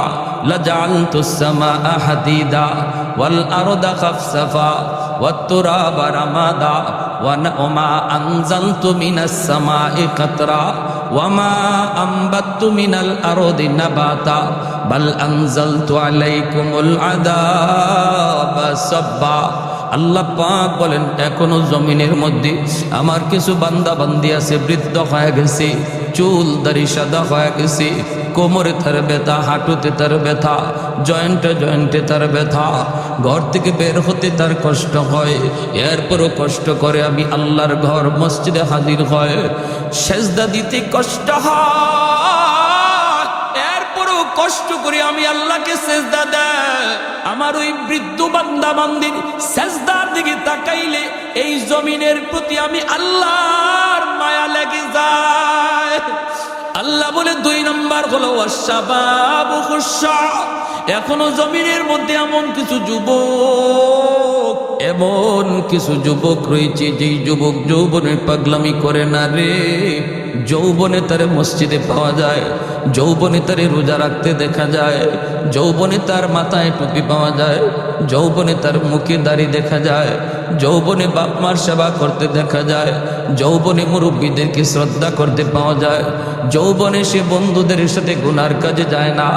লাজআলতুস সামাআ হাদিদা ওয়াল আরদা খাফসাফা ওয়াত তুরাবা রামাদা ওয়া আনজালতু মিনাস সামাই কাতরা ওয়ামা আনবাততু মিনাল আরদি নাবাতা বাল আনজালতু আলাইকুমুল আযাবা সাব্বা। আল্লাহ পাক বলেন এখনো জমিনের মধ্যে আমার কিছু বান্দা বান্দি আছে, বৃদ্ধ হয়ে গেছে, চুল দাড়ি সাদা হয়ে গেছে, কোমরে তার ব্যথা, হাঁটুতে তার ব্যথা, জয়েন্টে জয়েন্টে তার ব্যথা, ঘর থেকে বের হতে তার কষ্ট হয়, এরপরও কষ্ট করে আমি আল্লাহর ঘর মসজিদে হাজির হয়, সেজদা দিতে কষ্ট হয়, এরপরও কষ্ট করে আমি আল্লাহকে সেজদা দেয়। আমার ওই বৃদ্ধ বান্দা বান্দির সেজদার দিকে তাকাইলে এই জমিনের প্রতি আমি আল্লাহর মায়া লেগে যায়। আল্লাহ বলে 2 নম্বর হলো ওয়াশাবাবু খুশা। এখনো জমিনের মধ্যে এমন কিছু যুবক রয়েছে যেই যুবক যৌবনের পাগলামি করে না রে। যৌবনে তারে মসজিদে পাওয়া যায়, যৌবনে তারে রোজা রাখতে দেখা যায়, যৌবনে তার মাথায় টুপি পাওয়া যায়, যৌবনে তার মুখে দাড়ি দেখা যায়, যৌবনে বাপ মার সেবা করতে দেখা যায়, যৌবনে মুরব্বীদেরকে শ্রদ্ধা করতে পাওয়া যায়, যৌবনে সে বন্ধুদের সাথে গুনার কাজে যায় না।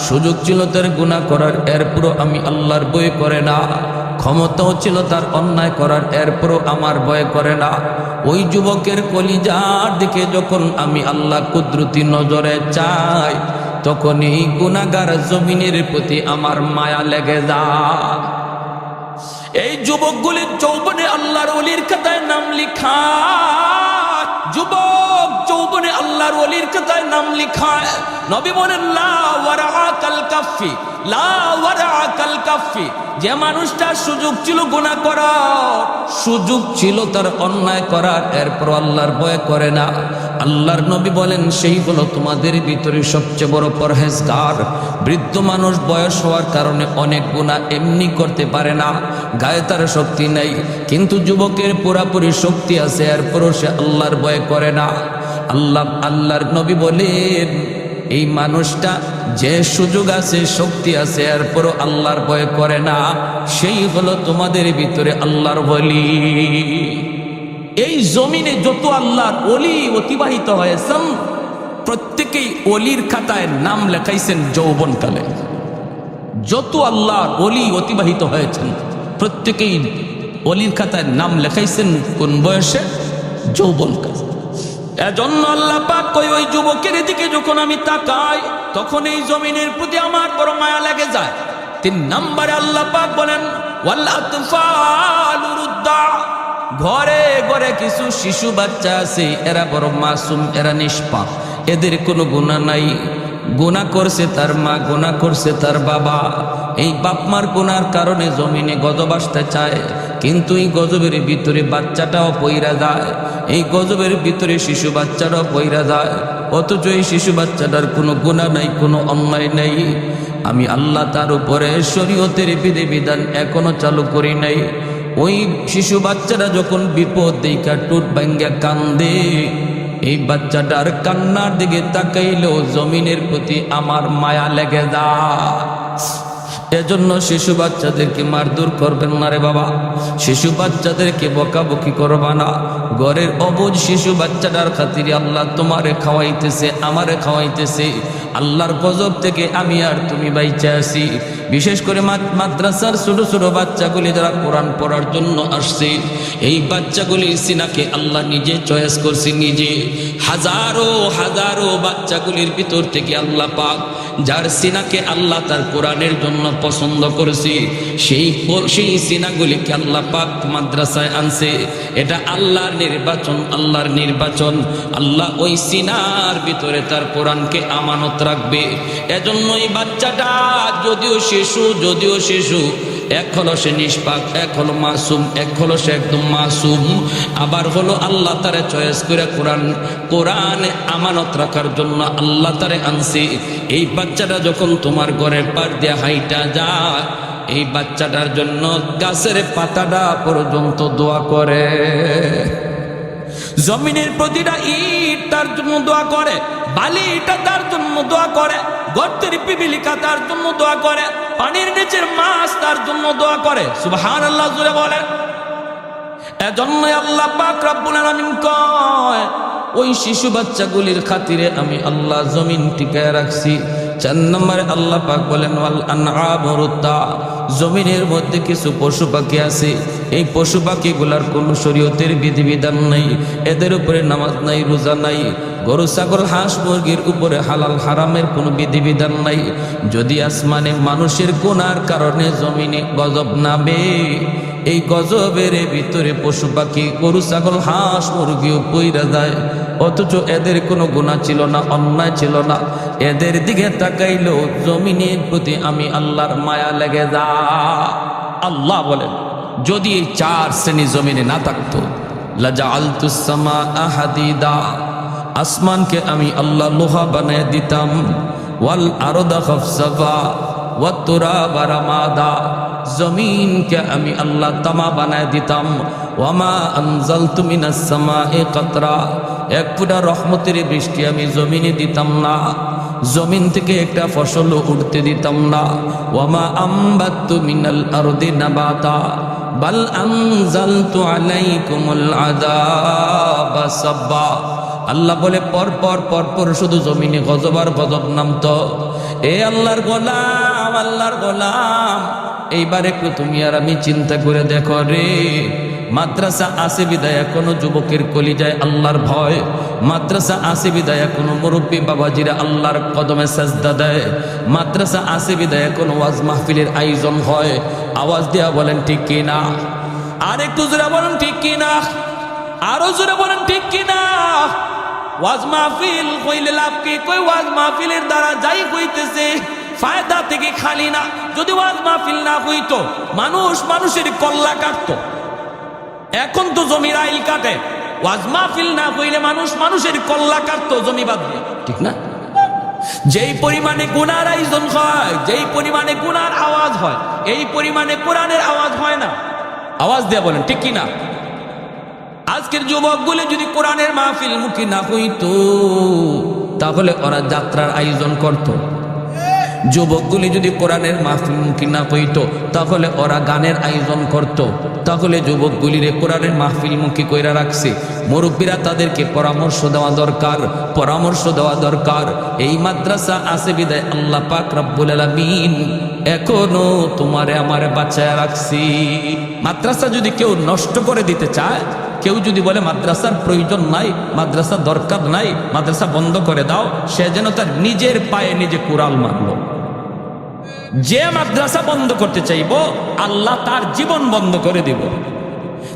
সুযোগ ছিল তার গুনাহ করার, এরপরও আমি আল্লাহর ভয় করে না। ক্ষমতাও ছিল তার অন্যায় করার, এরপরও আমার ভয় করে না। ওই যুবকের কলিজার দিকে যখন আমি আল্লাহ কুদরতি নজরে চাই, তখন এই গুনাহগার জমিনের প্রতি আমার মায়া লেগে যায়। এই যুবকগুলির যৌবনে আল্লাহর ওলির খাতায় নাম লিখা, যুবক যৌবনে আল্লাহর ওলির খাতায় নাম লিখায়। নবী বলেন লা ওয়ারাআকাল কাফি, লা ওয়ারাআকাল কাফি। যে মানুষটার সুযোগ ছিল গুনাহ করার, সুযোগ ছিল তার অন্যায় করার, এরপর আল্লাহর ভয় করে না, আল্লাহর নবী বলেন সেই হলো তোমাদের ভিতরে সবচেয়ে বড় পরহেজগার। বৃদ্ধ মানুষ বয়স হওয়ার কারণে অনেক গুনাহ এমনি করতে পারে না, গায়ে তার শক্তি নেই, কিন্তু যুবকের পুরাপুরি শক্তি আছে, এরপরও সে আল্লাহর ভয় করে না। আল্লাহর নবী বলেন এই মানুষটা যে সুযোগ আছে, শক্তি আছে, এরপরও আল্লাহর ভয় করে না, সেই হলো তোমাদের ভিতরে আল্লাহর ওলি। এই জমিনে যত আল্লাহর ওলি অতিবাহিত হয়েছেন, প্রত্যেকেই ওলির খাতায় নাম লেখাইছেন যৌবনকালে। যত আল্লাহর ওলি অতিবাহিত হয়েছেন, প্রত্যেকেই ওলির খাতায় নাম লেখাইছেন কোন বয়সে? যৌবনকালে। এজন্য আল্লাহ পাক কই ওই যুবকের দিকে যখন আমি তাকাই তখন এই জমিনের প্রতি আমার বড় মায়া লেগে যায়। 3 নম্বরে আল্লাহ পাক বলেন ওয়াল আতফালু রুদ্দা, ঘরে ঘরে কিছু শিশু বাচ্চা আছে, এরা বড় মাসুম, এরা নিষ্পাপ, এদের কোনো গুনাহ নাই। গুনাহ করছে তার মা, গুনাহ করছে তার বাবা। এই বাপ মার গুনার কারণে জমিনে গজব আসতে চায়, কিন্তু এই গজবের ভিতরে বাচ্চাটাও পইরা যায়, এই গজবের ভিতরে শিশু বাচ্চাটাও পইরা যায়। অথচ এই শিশু বাচ্চাটার কোনো গুনাহ নাই, কোনো অন্যায় নাই। আমি আল্লাহ তার উপরে শরীয়তের বিধিবিধান এখনো চালু করি নাই। ওই শিশু বাচ্চাটা যখন বিপদ দেখা টুট ভাঙ্গা কান্দে, এই বাচ্চাটার কান্নার দিকে তাকাইলেও জমিনের প্রতি আমার মায়া লেগে যায়। এজন্য শিশু বাচ্চাদেরকে মারধর করবেন না রে বাবা, শিশু বাচ্চাদেরকে বকাবকি করবা না। ঘরের অবুঝ শিশু বাচ্চাটার খাতিরে আল্লাহ তোমারে খাওয়াইতেছে, আমারে খাওয়াইতেছে। আল্লাহর গজব থেকে আমি আর তুমি বাইচা আছি। বিশেষ করে মাদ্রাসার ছোট ছোট বাচ্চাগুলি যারা কোরআন পড়ার জন্য আসছে, এই বাচ্চাগুলির সিনাকে আল্লাহ নিজে চয়েস করছে, নিজে। হাজারো হাজারো বাচ্চাগুলির ভিতর থেকে আল্লাহ পাক যার সিনাকে আল্লাহ তার কোরআনের জন্য পছন্দ করেছে, সেই সিনাগুলিকে আল্লাহ পাক মাদ্রাসায় আনছে। এটা আল্লাহর নির্বাচন, আল্লাহর নির্বাচন। আল্লাহ ওই সিনার ভিতরে তার কোরআনকে আমানত রাখবে। এজন্য এই বাচ্চাটা যদিও শিশু, এক হলো সে নিষ্পাক, এক হলো মাসুম, এক হলো সে একদম মাসুম, আবার হলো আল্লাহ তারে চয়েস করে কোরআনে আমানত রাখার জন্য আল্লাহ তারে আনছে। এই বাচ্চাটা যখন তোমার ঘরের পার দিয়ে হাইটা যায়, এই বাচ্চাটার জন্য গাছের পাতাটা পর্যন্ত দোয়া করে, জমিনের প্রতিটা ইট তার জন্য দোয়া করে, বালিটা তার জন্য দোয়া করে, গর্তের পিপিলিকা তার জন্য দোয়া করে, পানির নিচের মাছ তার জন্য দোয়া করে। সুবহানাল্লাহ জোরে বলেন। এজন্য আল্লাহ পাক রব্বুল আলামিন কয় ওই শিশু বাচ্চাগুলির খাতিরে আমি আল্লাহ জমিন টিকায় রাখছি। 4 নম্বরে আল্লাহ পাক বলেন ওয়াল আনআমু রুদ্দা, জমিনের মধ্যে কিছু পশু পাখি আছে, এই পশু পাখিগুলার কোনো শরীয়তের বিধিবিধান নাই, এদের উপরে নামাজ নাই, রোজা নাই। গরু ছাগল হাঁস মুরগির উপরে হালাল হারামের কোনো বিধিবিধান নাই। যদি আসমানে মানুষের গুনার কারণে জমিনে গজব নামে, এই গজবের ভিতরে পশু পাখি গরু ছাগল হাঁস মুরগিও পইরা যায়, অথচ এদের কোনো গুনাহ ছিল না, অন্যায় ছিল না। এদের দিকে তাকাইলেও জমিনের প্রতি আমি আল্লাহর মায়া লেগে যা। আল্লাহ বলেন যদি এই 4 শ্রেণী জমিনে না থাকতো, লাজাআলতুস সামাআ হাদিদা, আসমানকে আমি আল্লাহ লোহা বানিয়ে দিতাম, ওয়াল আরদা খাফসাফা ওয়াত তুরাবা রামাদা, জমিনকে আমি আল্লাহ তামা বানায় দিতাম, ওয়ামা আনজালতু মিনাস সামায়ে কাতরা, এক ফুটা রহমতের বৃষ্টি আমি জমিনে দিতাম না, জমিন থেকে একটা ফসল উঠতে দিতাম না, ওয়ামা আম্বাতু মিনাল আরদি নাবাতা বাল আনজালতু আলাইকুমুল আযাবা সাব্বা। আল্লাহ বলে পর শুধু জমিনে গজব আর গজব নামতো। এ আল্লাহর গোলাম, এইবার একটু তুমি আর আমি চিন্তা করে দেখো রে, মাদ্রাসা আছে বিদায় এখনো যুবকের কলিজায় আল্লাহর ভয়, মাদ্রাসা আছে বিদায় এখনো মুরব্বী বাবাজিরা আল্লাহর কদমে সাজদা দেয়, মাদ্রাসা আছে বিদায় এখনো ওয়াজ মাহফিলের আয়োজন হয়। আওয়াজ দেয়া বলেন ঠিক কিনা? আর একটু জোরে বলেন ঠিক কিনা? আরো জোরে বলেন ঠিক কিনা? ওয়াজ মাহফিল কইলে লাভ কি? কই ওয়াজ মাহফিলের দ্বারা যাই হইতেছে ফায়দা থেকে খালি না। যদি ওয়াজ মাহফিল না হইতো মানুষের কল্লা কাটতো। এখন তো জমির আইল কাটে, ওয়াজ মাহফিল না হইলে মানুষের কল্লা কাটতো জমি বাদ দিয়ে, ঠিক না? যেই পরিমাণে গুনার আয়োজন হয়, যেই পরিমাণে গুনার আওয়াজ হয়, এই পরিমাণে কোরআনের আওয়াজ হয় না। আওয়াজ দিয়ে বলেন ঠিক কিনা? আজকের যুবকগুলো যদি কোরআনের মাহফিল মুখী না হইতো তাহলে ওরা যাত্রার আয়োজন করত। যুবকগুলি যদি কোরআনের মাহফিল মুখী না হইতো তাহলে ওরা গানের আয়োজন করত। তাহলে যুবকগুলিরে কোরআনের মাহফিল মুখী কইরা রাখছে। মুরব্বীরা তাদেরকে পরামর্শ দেওয়া দরকার। এই মাদ্রাসা আছে বিদায় আল্লাহ পাক রব্বুল আলামিন এখনো তোমারে আমারে বাঁচায় রাখছি। মাদ্রাসা যদি কেউ নষ্ট করে দিতে চায় কেউ যদি বলে মাদ্রাসার প্রয়োজন নাই, মাদ্রাসার দরকার নাই, মাদ্রাসা বন্ধ করে দাও, সে যেন তার নিজের পায়ে নিজে কুড়াল মারল। যে মাদ্রাসা বন্ধ করতে চাইব আল্লাহ তার জীবন বন্ধ করে দিব।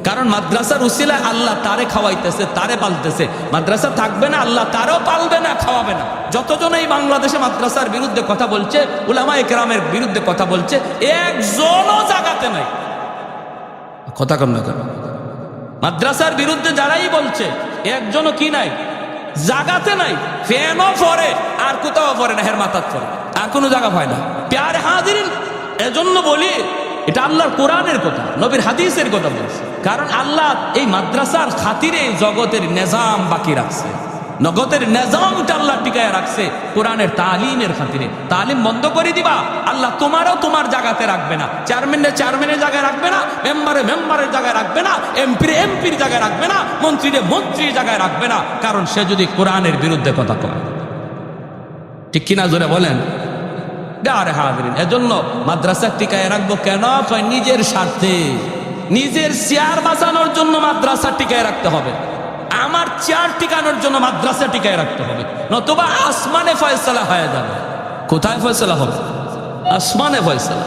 কারণ মাদ্রাসার উসিলায় আল্লাহ তারে খাওয়াইতেছে, তারে পালতেছে। মাদ্রাসা থাকবে না, আল্লাহ তারও পালবে না, খাওয়াবে না। যতজন এই বাংলাদেশে মাদ্রাসার বিরুদ্ধে কথা বলছে, উলামায়ে কেরামের বিরুদ্ধে কথা বলছে, একজনও জাগাতে নাই। কথা কম না কেন? মাদ্রাসার বিরুদ্ধে যারাই বলছে একজনও কি নাই, জাগাতে নাই। ফ্যানও পরে আর কোথাও পরে না, হের মাথার পরে আর কোনো জায়গা হয় না। প্যারে হাজিরিন, এজন্য বলি এটা আল্লাহর কোরআনের কথা, নবীর হাদিসের কথা বলছে। কারণ আল্লাহ এই মাদ্রাসার খাতিরে জগতের নিজাম বাকি রাখছে, নগতের নিজামটা আল্লাহ টিকায় রাখছে কোরআনের তালিমের খাতিরে। তালিম বন্ধ করে দিবা, আল্লাহ তোমারও তোমার জায়গাতে রাখবে না, চেয়ারম্যানের জায়গায় রাখবে না, মেম্বারের জায়গায় রাখবে না, এমপির জায়গায় রাখবে না, মন্ত্রীর জায়গায় রাখবে না। কারণ সে যদি কোরআনের বিরুদ্ধে কথা কয়, ঠিক কিনা জোরে বলেন? আরে হাজিরিন, এজন্য মাদ্রাসা টিকায় রাখবো কেন? নিজের স্বার্থে, নিজের চেয়ার বাঁচানোর জন্য মাদ্রাসা টিকায় রাখতে হবে। আমার চেয়ার টিকানোর জন্য মাদ্রাসা টিকায় রাখতে হবে, নতুবা আসমানে ফয়সালা হয়ে যাবে। কোথায় ফয়সালা হবে? আসমানে ফয়সালা।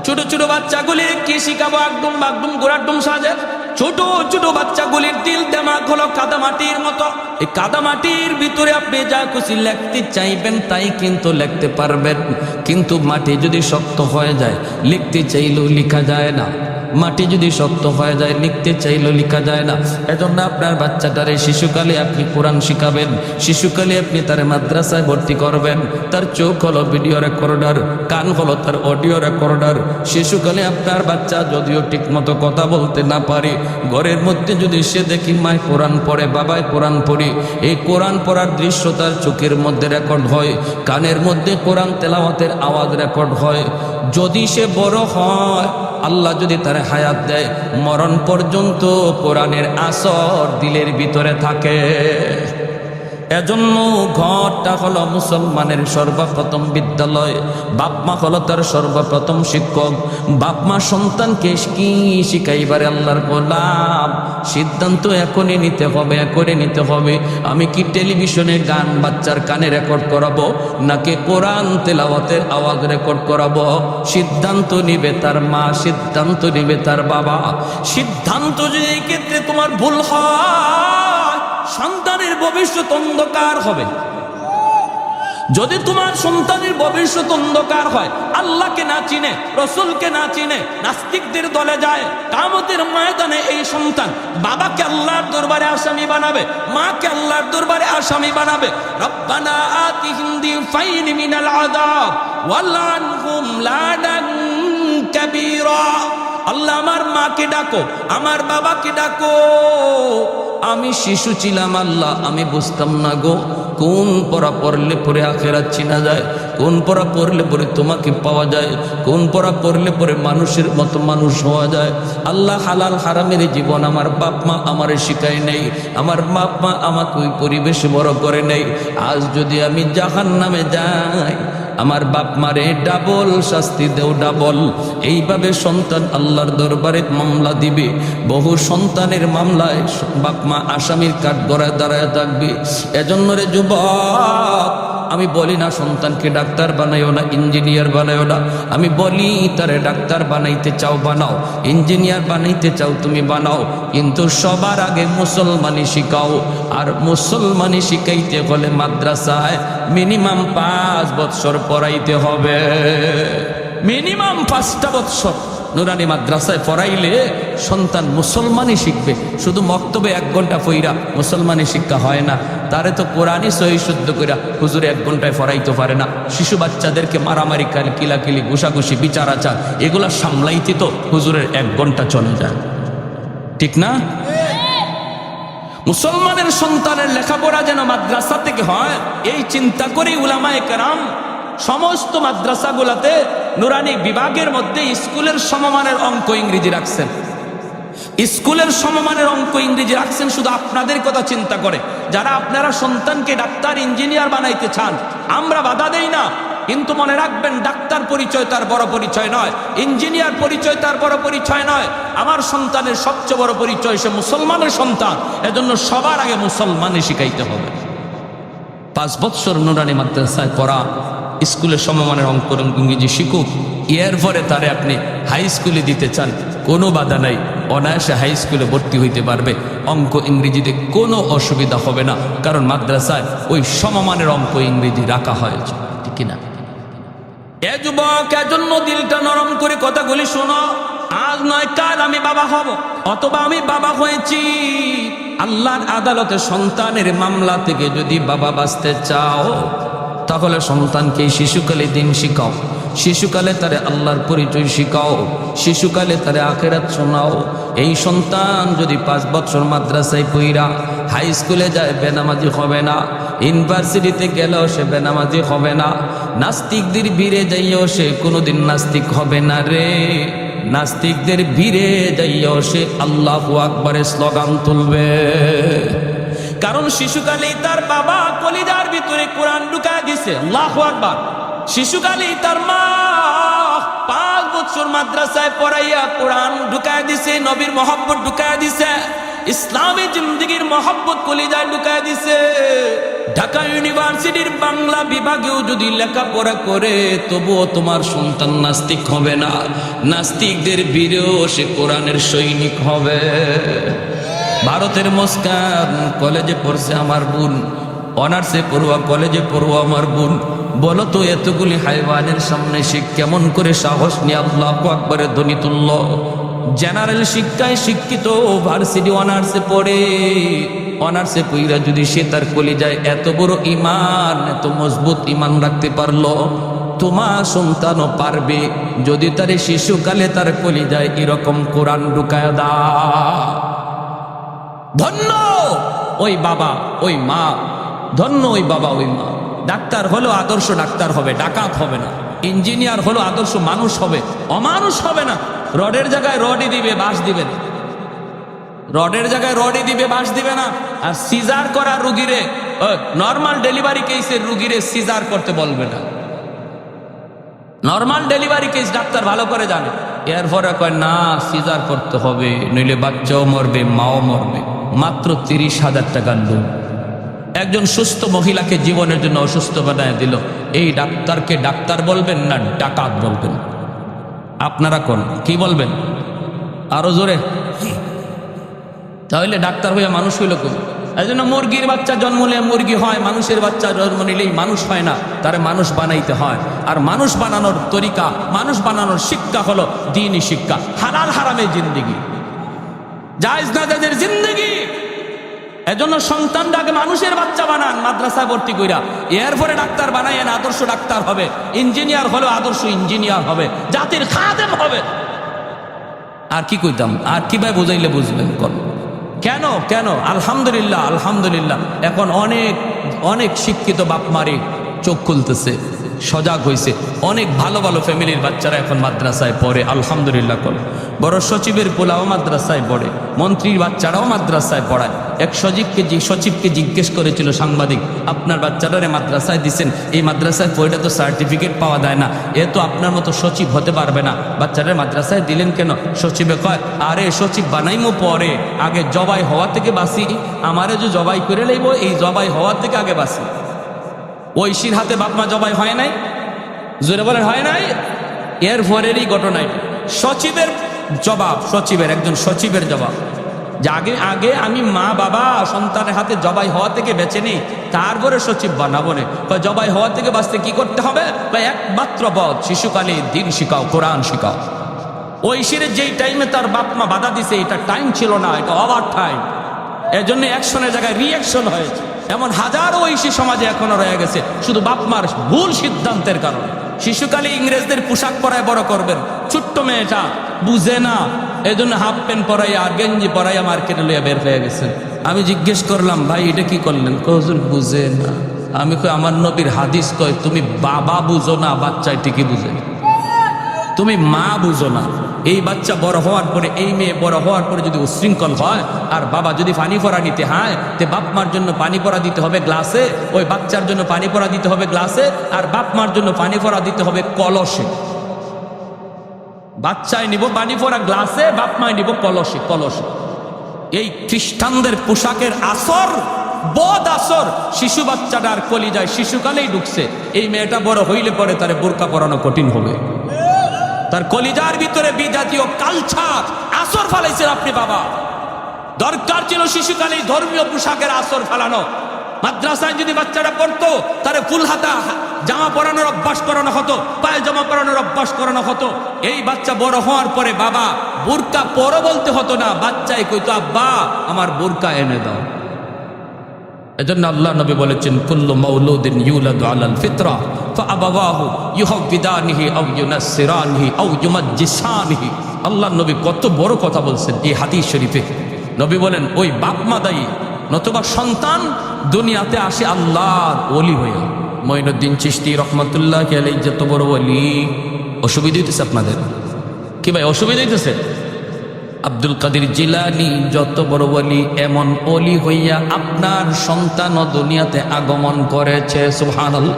ছোট ছোট বাচ্চাগুলি কি শিখাবো? একদম বাগডুম গোড়াডুম সাজে। ছোট ছোট বাচ্চাগুলির দিল দেমাগ হলো কাদামাটির মতো। এই কাদামাটির ভিতরে আপনি যা খুশি লিখতে চাইবেন তাই কিন্তু লিখতে পারবেন, কিন্তু মাটি যদি শক্ত হয়ে যায় লিখতে চাইলেও লেখা যায় না। মাটি যদি শক্ত হয়ে যায় লিখতে চাইলেও লেখা যায় না। এজন্য আপনার বাচ্চাটারে শিশুকালে আপনি কোরআন শিখাবেন, শিশুকালে আপনি তার মাদ্রাসায় ভর্তি করবেন। তার চোখ হলো ভিডিও রেকর্ডার, কান হলো তার অডিও রেকর্ডার। শিশুকালে আপনার বাচ্চা যদিও ঠিক মতো কথা বলতে না পারে, ঘরের মধ্যে যদি সে দেখি মায় কোরআন পড়ে, বাবায় কোরআন পড়ি, এই কোরআন পড়ার দৃশ্য তার চোখের মধ্যে রেকর্ড হয়, কানের মধ্যে কোরআন তেলাওয়াতের আওয়াজ রেকর্ড হয়। যদি সে বড় হয়, আল্লাহ যদি তার হায়াত দেয়, মরণ পর্যন্ত কোরআনের আসর দিলের ভিতরে থাকে। এজন্য ঘরটা হলো মুসলমানের সর্বপ্রথম বিদ্যালয়। বাপ মা হলো তার সর্বপ্রথম শিক্ষক। বাপ মা সন্তানকে কি শিখাইবারে আল্লাহর গোলাম, সিদ্ধান্ত এখনই নিতে হবে, এখনই নিতে হবে। আমি কি টেলিভিশনে গান বাচ্চার কানে রেকর্ড করাবো, নাকি কোরআন তেলাওয়াতের আওয়াজ রেকর্ড করাবো? সিদ্ধান্ত নিবে তার মা, সিদ্ধান্ত নিবে তার বাবা। সিদ্ধান্ত যদি এই ক্ষেত্রে তোমার ভুল হয়, সন্তানের ভবিষ্যৎ অন্ধকার হবে। যদি তোমার সন্তানের ভবিষ্যৎ অন্ধকার হয়, আল্লাহকে না চিনে, রসুলকে না চিনে, নাস্তিকদের দলে যায়, কিয়ামতের ময়দানে এই সন্তান বাবাকে আল্লাহর দরবারে আসামি বানাবে, মাকে আল্লাহর দরবারে আসামি বানাবে। রব্বানা আতিহিম দিফাইন মিনাল আযাব ওয়ালআনহুম লানান কাবীরা। আল্লাহ আমার মাকে ডাকো, আমার বাবাকে ডাকো। আমি শিশু ছিলাম আল্লাহ, আমি বুঝতাম না গো কোন পড়া পড়লে পরে আখিরাত চিনা যায়, কোন পড়া পড়লে পরে তোমাকে পাওয়া যায়, কোন পড়া পড়লে পরে মানুষের মতো মানুষ হওয়া যায়। আল্লাহ হালাল হারামের জীবন আমার বাপ মা আমারে শিখায় নেই, আমার বাপ মা আমাকে ওই পরিবেশে বড় করে নেই। আজ যদি আমি জাহান্নামে যাই, আমার বাপ মারে ডাবল শাস্তি দেও, ডাবল। এইভাবে সন্তান আল্লাহর দরবারে মামলা দিবে। বহু সন্তানের মামলায় বাপ মা আসামির কাঠ গড়ায় দাঁড়ায় থাকবে। এজন্য রে যুবক, আমি বলি না সন্তানকে ডাক্তার বানাইও না, ইঞ্জিনিয়ার বানাইও না। আমি বলি তারে ডাক্তার বানাইতে চাও বানাও, ইঞ্জিনিয়ার বানাইতে চাও তুমি বানাও, কিন্তু সবার আগে মুসলমানি শিখাও। আর মুসলমানি শিখাইতে হলে মাদ্রাসায় মিনিমাম 5 বৎসর পড়াইতে হবে, মিনিমাম 5টা বৎসর নুরানি মাদ্রাসায় পড়াইলে সন্তান মুসলমানই শিখবে। শুধু মক্তবে 1 ঘন্টা পইরা মুসলমানি শিক্ষা হয় না, তারে তো কোরআনই সহি শুদ্ধ কইরা হুজুরে 1 ঘন্টায় পড়াইতে পারে না। শিশু বাচ্চাদেরকে মারামারি, কিলাকিলি, ঘুষাঘুষি, বিচার আচার এগুলা সামলাইতে তো হুজুরের 1 ঘন্টা চলে যায়, ঠিক না? মুসলমানের সন্তানের লেখাপড়া যেন মাদ্রাসা থেকে হয়, এই চিন্তা করেই উলামায়ে কেরাম সমস্ত মাদ্রাসাগুলোতে নুরানি বিভাগের মধ্যে স্কুলের সমমানের অঙ্ক ইংরেজি রাখছেন। স্কুলের সমমানের অঙ্ক ইংরেজি রাখছেন শুধু আপনাদের কথা চিন্তা করে। যারা আপনারা সন্তানকে ডাক্তার, ইঞ্জিনিয়ার বানাইতে চান, আমরা বাধা দেই না। কিন্তু মনে রাখবেন, ডাক্তার পরিচয় তার বড় পরিচয় নয়, ইঞ্জিনিয়ার পরিচয় তার বড় পরিচয় নয়। আমার সন্তানের সবচেয়ে বড় পরিচয় সে মুসলমানের সন্তান। এজন্য সবার আগে মুসলমানই শিখাইতে হবে। 5 বছর নুরানি মাদ্রাসায় পড়া, স্কুলে সমমানের অঙ্ক ইংরেজি শিখুক, এরপরে তারে আপনি হাই স্কুলে দিতে চান, কোনো বাধা নাই, অনায়াসে হাই স্কুলে ভর্তি হইতে পারবে। অঙ্ক ইংরেজিতে কোনো অসুবিধা হবে না, কারণ মাদ্রাসায় ওই সমমানের অঙ্ক ইংরেজি রাখা হয়েছে, ঠিক কিনা? এ যুবক, এজন্য দিলটা নরম করে কথাগুলি শোনো। আজ নয় কাল আমি বাবা হব, অথবা আমি বাবা হয়েছি। আল্লাহর আদালতে সন্তানের মামলা থেকে যদি বাবা বাঁচতে চাও, তাহলে সন্তানকে শিশুকালে দিন শিখাও, শিশুকালে তারে আল্লাহর পরিচয় শিখাও, শিশুকালে তারে আখিরাত শোনাও। এই সন্তান যদি 5 বছর মাদ্রাসায় পইরা হাই স্কুলে যায়, বেনামাজি হবে না। ইউনিভার্সিটিতে গেলেও সে বেনামাজি হবে না। নাস্তিকদের ভিড়ে যাইও সে কোনোদিন নাস্তিক হবে না রে। নাস্তিকদের ভিড়ে যাইও সে আল্লাহু আকবারের স্লোগান তুলবে। কারণ শিশুকালেই তার বাবা কলিজার ভিতরে কোরআন ঢুকায় দিছে, আল্লাহু আকবার। শিশুকালেই তার মা 5 বছর মাদ্রাসায় পড়াইয়া কোরআন ঢুকায় দিছে, নবীর মহব্বত ঢুকায় দিছে, ইসলামী জিন্দেগির মহব্বত কলিজায় ঢুকায় দিছে। ঢাকা ইউনিভার্সিটির বাংলা বিভাগেও যদি লেখাপড়া করে, তবুও তোমার সন্তান নাস্তিক হবে না। নাস্তিকদের বীরেও সে কোরআনের সৈনিক হবে। ভারতের মুস্কান কলেজে পড়ছে আমার বোন, অনার্সে পড়ুয়া কলেজে পড়ুয়া আমার বোন। বলো তো, এতগুলি হাইওয়ানের সামনে সে কেমন করে সাহস নিয়ে আল্লাহু আকবারের ধ্বনি তুলল? জেনারেল শিক্ষায় শিক্ষিত, ভার্সিটি অনার্সে পড়ে, অনার্সে পইরা যদি সে তার কলিজায় এত বড় ঈমান, এত মজবুত ঈমান রাখতে পারলো, তোমার সন্তানও পারবে যদি তার শিশুকালে তার কলিজায় এরকম কোরআন ঢুকায় দাও। ধন্য ওই বাবা ওই মা, ধন্য ওই বাবা ওই মা। ডাক্তার হলো আদর্শ ডাক্তার হবে, ডাকাত হবে না। ইঞ্জিনিয়ার হলো আদর্শ মানুষ হবে, অমানুষ হবে না। রডের জায়গায় রডই দিবে, বাঁশ দিবে না। রডের জায়গায় রডই দিবে, বাঁশ দিবে না। আর সিজার করা রুগীরে, নর্মাল ডেলিভারি কেসের রুগীরে সিজার করতে বলবে না। নর্মাল ডেলিভারি কেস ডাক্তার ভালো করে জানে। এরপরে কয় না, সিজার করতে হবে, নইলে বাচ্চাও মরবে, মাও মরবে। মাত্র 30,000 টাকার লোন একজন সুস্থ মহিলাকে জীবনের জন্য অসুস্থ বানায় দিল। এই ডাক্তারকে ডাক্তার বলবেন না ডাকাত বলবেন? আপনারা কোন কি বলবেন? আরো জোরে। তাহলে ডাক্তার হইয়া মানুষ হইল কোন? এই জন্য মুরগির বাচ্চা জন্ম নিলে মুরগি হয়, মানুষের বাচ্চা জন্ম নিলেই মানুষ হয় না, তারে মানুষ বানাইতে হয়। আর মানুষ বানানোর তরিকা, মানুষ বানানোর শিক্ষা হলো দ্বীনি শিক্ষা, হালাল হারামের জিন্দেগি, জায়েজ না জায়েজের জিন্দেগি। এজন্য সন্তানটাকে মানুষের বাচ্চা বানান মাদ্রাসায় ভর্তি কইরা, এরপরে ডাক্তার বানাইয়েন, আদর্শ ডাক্তার হবে। ইঞ্জিনিয়ার হলো আদর্শ ইঞ্জিনিয়ার হবে, জাতির খাদেম হবে। আর কি কইতাম, আর কিভাবে বুঝাইলে বুঝবেন? কোন কেন কেন? আলহামদুলিল্লাহ আলহামদুলিল্লাহ, এখন অনেক অনেক শিক্ষিত বাপ মারি চোখ খুলতেছে, সজাগ হয়েছে। অনেক ভালো ভালো ফ্যামিলির বাচ্চারা এখন মাদ্রাসায় পড়ে, আলহামদুলিল্লাহ। কর বড় সচিবের পোলাও মাদ্রাসায় পড়ে, মন্ত্রীর বাচ্চারাও মাদ্রাসায় পড়ায়। এক সচিবকে জিজ্ঞেস করেছিল সাংবাদিক, আপনার বাচ্চাটারে মাদ্রাসায় দিচ্ছেন, এই মাদ্রাসায় পড়ে তো সার্টিফিকেট পাওয়া যায় না, এ তো আপনার মতো সচিব হতে পারবে না, বাচ্চাটারে মাদ্রাসায় দিলেন কেন? সচিবে কয়, আরে সচিব বানাইমো পরে, আগে জবাই হওয়া থেকে বাঁচি, আমারে যে জবাই করে লইব, এই জবাই হওয়া থেকে আগে বাঁচি। ঐশীর হাতে বাপমা জবাই হয় নাই, জোরে বলেন হয় নাই? এর পরেরই ঘটনায় সচিবের জবাব, সচিবের একজন সচিবের জবাব, যে আগে আগে আমি মা বাবা সন্তানের হাতে জবাই হওয়া থেকে বেঁচে নেই, তারপরে সচিব বানাবো না। জবাই হওয়া থেকে বাঁচতে কি করতে হবে? একমাত্র পথ, শিশুকালে দিন শিখাও, কোরআন শিখাও। ঐশীর যেই টাইমে তার বাপমা বাধা দিছে, এটা টাইম ছিল না, এটা ওভার টাইম। এর জন্য অ্যাকশনের জায়গায় রিঅ্যাকশন হয়েছে। এমন হাজারো ঐশী সমাজে এখনো রয়ে গেছে, শুধু বাপমার ভুল সিদ্ধান্তের কারণে। শিশুকালে ইংরেজদের পোশাক পরায় বড় করবেন, ছোট্ট মেয়েটা বুঝে না, এই জন্য হাফ প্যান্ট পরাইয়া আর গেঞ্জি পরাইয়া মার্কেটে লইয়া বের হয়ে গেছে। আমি জিজ্ঞেস করলাম, ভাই এটা কি করলেন? হুজুর বুঝে না। আমি কই, আমার নবীর হাদিস কয় তুমি বাবা বুঝো না, বাচ্চায় ঠিকই বুঝে, তুমি মা বুঝো না। এই বাচ্চা বড় হওয়ার পরে, এই মেয়ে বড় হওয়ার পরে যদি উশৃঙ্খল হয় আর বাবা যদি পানি পড়া নিতে হয়, তে বাপ মার জন্য পানি পড়া দিতে হবে গ্লাসে, ওই বাচ্চার জন্য পানি পড়া দিতে হবে গ্লাসে, আর বাপ মার জন্য পানি পড়া দিতে হবে কলসে। বাচ্চায় নিব পানি পড়া গ্লাসে, বাপ মায় নিব কলসে। কলসে এই খ্রিস্টানদের পোশাকের আসর, বদ আসর শিশু বাচ্চাটার কলিজায় শিশুকালেই ঢুকছে। এই মেয়েটা বড় হইলে পরে তার বোরকা পরানো কঠিন হবে। তার কলিজার ভিতরে বিজাতীয় কালচার আসর ফালাইছেন আপনি বাবা। দরকার ছিল শিশুকালেই ধর্মীয় পোশাকের আসর ফালানো। মাদ্রাসায় যদি বাচ্চাটা পড়তো, তারে ফুল হাতা জামা পরানোর অভ্যাস করানো হতো, পায়ে জামা পরানোর অভ্যাস করানো হতো। এই বাচ্চা বড় হওয়ার পরে বাবা বোরকা পরো বলতে হতো না, বাচ্চাই কইতো আব্বা আমার বোরকা এনে দাও। এজন্য আল্লাহ নবী বলেছেন কুল্লু মাউলুদিন ইউলাদু আলাল ফিতরা ফাআবাওয়াহু ইউহাব্বিদানিহি আও ইউনাসসিরানিহি আও ইউমাজ্জিসানিহি। আল্লাহ নবী কত বড় কথা বলছেন এই হাদিস শরীফে। নবী বলেন ওই বাপ মা দায়ী, নতুবা সন্তান দুনিয়াতে আসে আল্লাহর ওলি হইয়া। মঈনুদ্দিন চিশতি রহমাতুল্লাহ আলাইহি যত বড় ওলি, অসুবিধা হইতেছে আপনাদের কি ভাই? অসুবিধা হইতেছে? আব্দুল কাদের জিলানী যত বড় ওলি, এমন ওলি হইয়া আপনার সন্তান দুনিয়াতে আগমন করেছে। সুবহানাল্লাহ।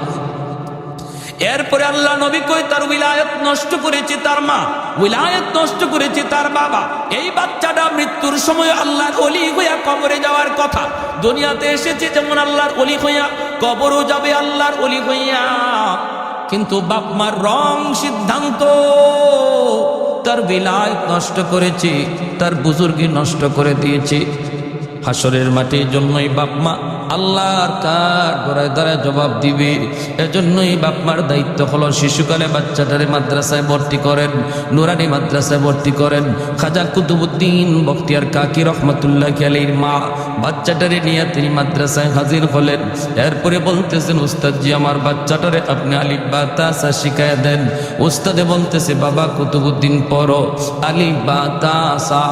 এরপরে আল্লাহ নবী কই তার উলায়াত নষ্ট করেছে তার মা, উলায়াত নষ্ট করেছে তার বাবা। এই বাচ্চাটা মৃত্যুর সময় আল্লাহর ওলি হইয়া কবরে যাওয়ার কথা, দুনিয়াতে এসেছে যেমন আল্লাহর ওলি হইয়া, কবরও যাবে আল্লাহর ওলি হইয়া। কিন্তু বাপ মার রং সিদ্ধান্ত তার বিলায়ত নষ্ট করেছে, তার বুজুর্গি নষ্ট করে দিয়েছে। হাসরের মাঠে জন্যই বাপ মা আল্লাহর কার গড়ায় দ্বারা জবাব দিবে। এজন্যই বাপ মার দায়িত্ব হলো শিশুকালে বাচ্চাটারে মাদ্রাসায় ভর্তি করেন, নুরানি মাদ্রাসায় ভর্তি করেন। খাজা কুতুবউদ্দিন বখতিয়ার কাকি রহমাতুল্লাহ আলাইহির মা বাচ্চাটারে নিয়ে তিনি মাদ্রাসায় হাজির হলেন। এরপরে বলতেছেন উস্তাদজি আমার বাচ্চাটারে আপনি আলিফ বা তা সা শিখায় দেন। উস্তাদে বলতেছে বাবা কুতুবউদ্দিন পড়ো আলিফ বা তা সা।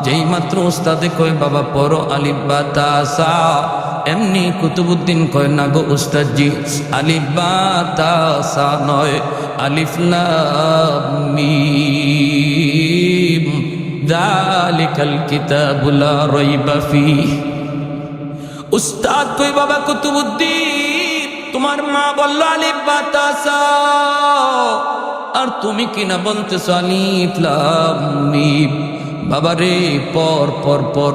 যেই মাত্র উস্তাদে কয় বাবা পড়ো আলিফ বা তা সা, এমনি কুতুবউদ্দিন কয় না গো উস্তাদজি, আলিফ বা তা সা নয়, আলিফ লাম মিম যালিকাল কিতাবু লা রাইবা ফীহ। উস্তাদ কই বাবা কুতুবউদ্দিন তোমার মা বলল আলিফ বা তা সা, আর তুমি কিনা বলতেছো আলিফ লাম মিম। বাবা রে পর পর পর।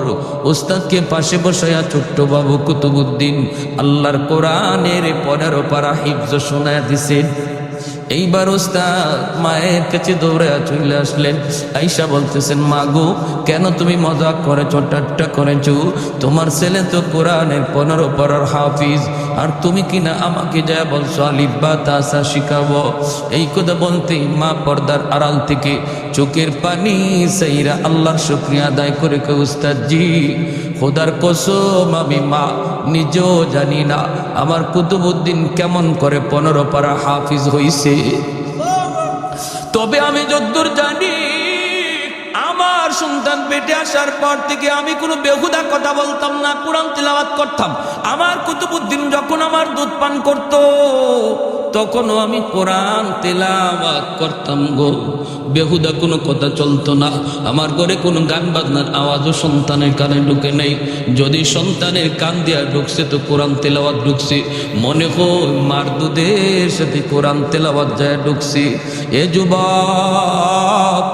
উস্তাদকে পাশে বসাইয়া ছোট্ট বাবু কুতুবউদ্দিন আল্লাহর কোরআনের 15 পারা হিফজ শোনায়া দিছেন। এইবার উস্তাদ মায়ের কাছে দৌড়াইয়া চলে আসলেন। আয়েশা বলতেছেন মা গো কেন তুমি মজাক করেছো, ঠাট্টা করেছো? তোমার ছেলে তো কোরআনের 15 পারার হাফিজ, আর তুমি কিনা আমাকে যা বলছো আলিফ বা তা সা শিখাবো। এই কথা বলতেই মা পর্দার আড়াল থেকে চোখের পানি সাইরা আল্লাহর শুকরিয়া আদায় করে কে উস্তাদজি খোদার কসম আমি মা নিজেও জানি না আমার কুতুবউদ্দিন কেমন করে 15 পারা হাফিজ হইছে। তবে আমি যতদূর জানি আমার সন্তান পেটে আসার পর থেকে আমি কোনো বেহুদা কথা বলতাম না, কোরআন তিলাওয়াত করতাম। আমার কুতুবউদ্দিন যখন আমার দুধ পান করত তখনও আমি কোরআন তেলাওয়াত করতাম গো। বেহুদা কোনো কথা চলতো না। আমার ঘরে কোনো গান বাজনার আওয়াজও সন্তানের কানে ঢুকে নেই। যদি সন্তানের কান দিয়া ঢুকছে তো কোরআন তেলাওয়াত ঢুকছে, মনে হয় মার দুধের সাথে কোরআন তেলাওয়াত যায় ঢুকছে। এ যুবক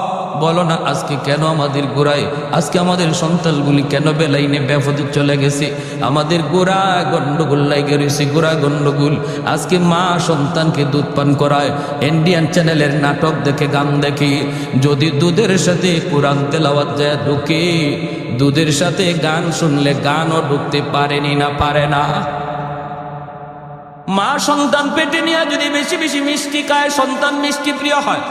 বলো না আজকে কেন আমাদের গোড়ায়, আজকে আমাদের সন্তানগুলি কেন বেলাইনে বেফতে চলে গেছে? আমাদের গোড়া গন্ডগোল লাগে রয়েছে, গোড়া গন্ডগোল। আজকে মা সন্তানকে দুধ পান করায়, ইন্ডিয়ান চ্যানেলের নাটক দেখে গান দেখে। যদি দুধের সাথে কোরআন তেলাওয়াত যায় ঢুকে, দুধের সাথে গান শুনলে গানও ঢুকতে পারেনি না পারে না। মা সন্তান পেটে নিয়ে যদি বেশি বেশি মিষ্টি খায় সন্তান মিষ্টি প্রিয় হয়।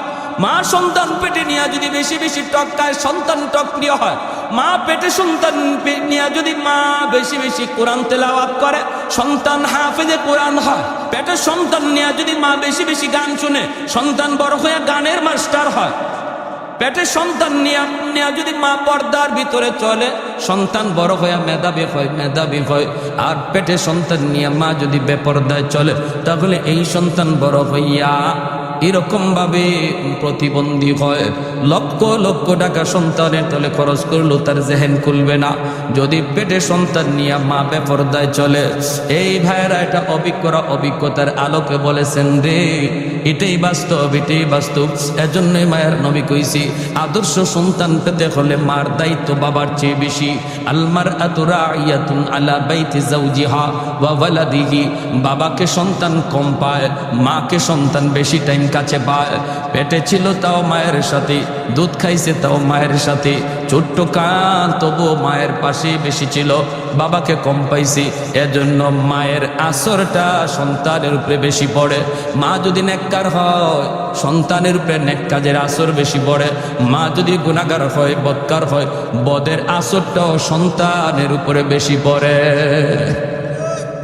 মা সন্তান পেটে নিয়ে যদি বেশি বেশি টক খায় সন্তান টক প্রিয় হয়। মা পেটে সন্তান নিয়ে যদি মা বেশি বেশি কোরআন তেলাওয়াত করে সন্তান হাফেজে কোরআন হয়। পেটে সন্তান নিয়ে যদি মা বেশি বেশি গান শুনে সন্তান বড় হয়ে গানের মাস্টার হয়। পেটে সন্তান নিয়ে যদি মা পর্দার ভিতরে চলে সন্তান বড় হয়ে মেধাবী হয়। আর পেটে সন্তান নিয়ে মা যদি বেপর্দায় চলে তাহলে এই সন্তান বড় হইয়া এরকম ভাবে প্রতিবন্ধী হয়, লক্ষ লক্ষ টাকা সন্তানের তলে খরচ করলো তার জেহেন খুলবে না। যদি পেটে সন্তান নিয়ে মা বেপরদায় চলে, এই ভাইয়েরা এটা অভিজ্ঞতার আলোকে বলেছেন রে, এটাই বাস্তব, এটাই বাস্তব। এজন্যই মায়ের নবী কইছি, আদর্শ সন্তান পেতে হলে মার দায়িত্ব বাবার চেয়ে বেশি। আলমার আতুরাইয়াতুন আলা বাইতি জাওজিহা ওয়া ওয়ালাদিহি। বাবাকে সন্তান কম পায়, মাকে সন্তান বেশি টাইম কাছে পায়। পেটে ছিল তাও মায়ের সাথে, দুধ খাইছে তাও মায়ের সাথে, ছোট্ট কান তবুও মায়ের পাশে বেশি ছিল, বাবাকে কম পাইছি। এজন্য মায়ের আসরটা সন্তানের উপরে বেশি পড়ে। মা যদি নেককার হয়, সন্তানের উপরে নেক কাজের আসর বেশি পড়ে। মা যদি গুনাহগার হয়, বদকার হয়, বদের আসরটাও সন্তানের উপরে বেশি পড়ে।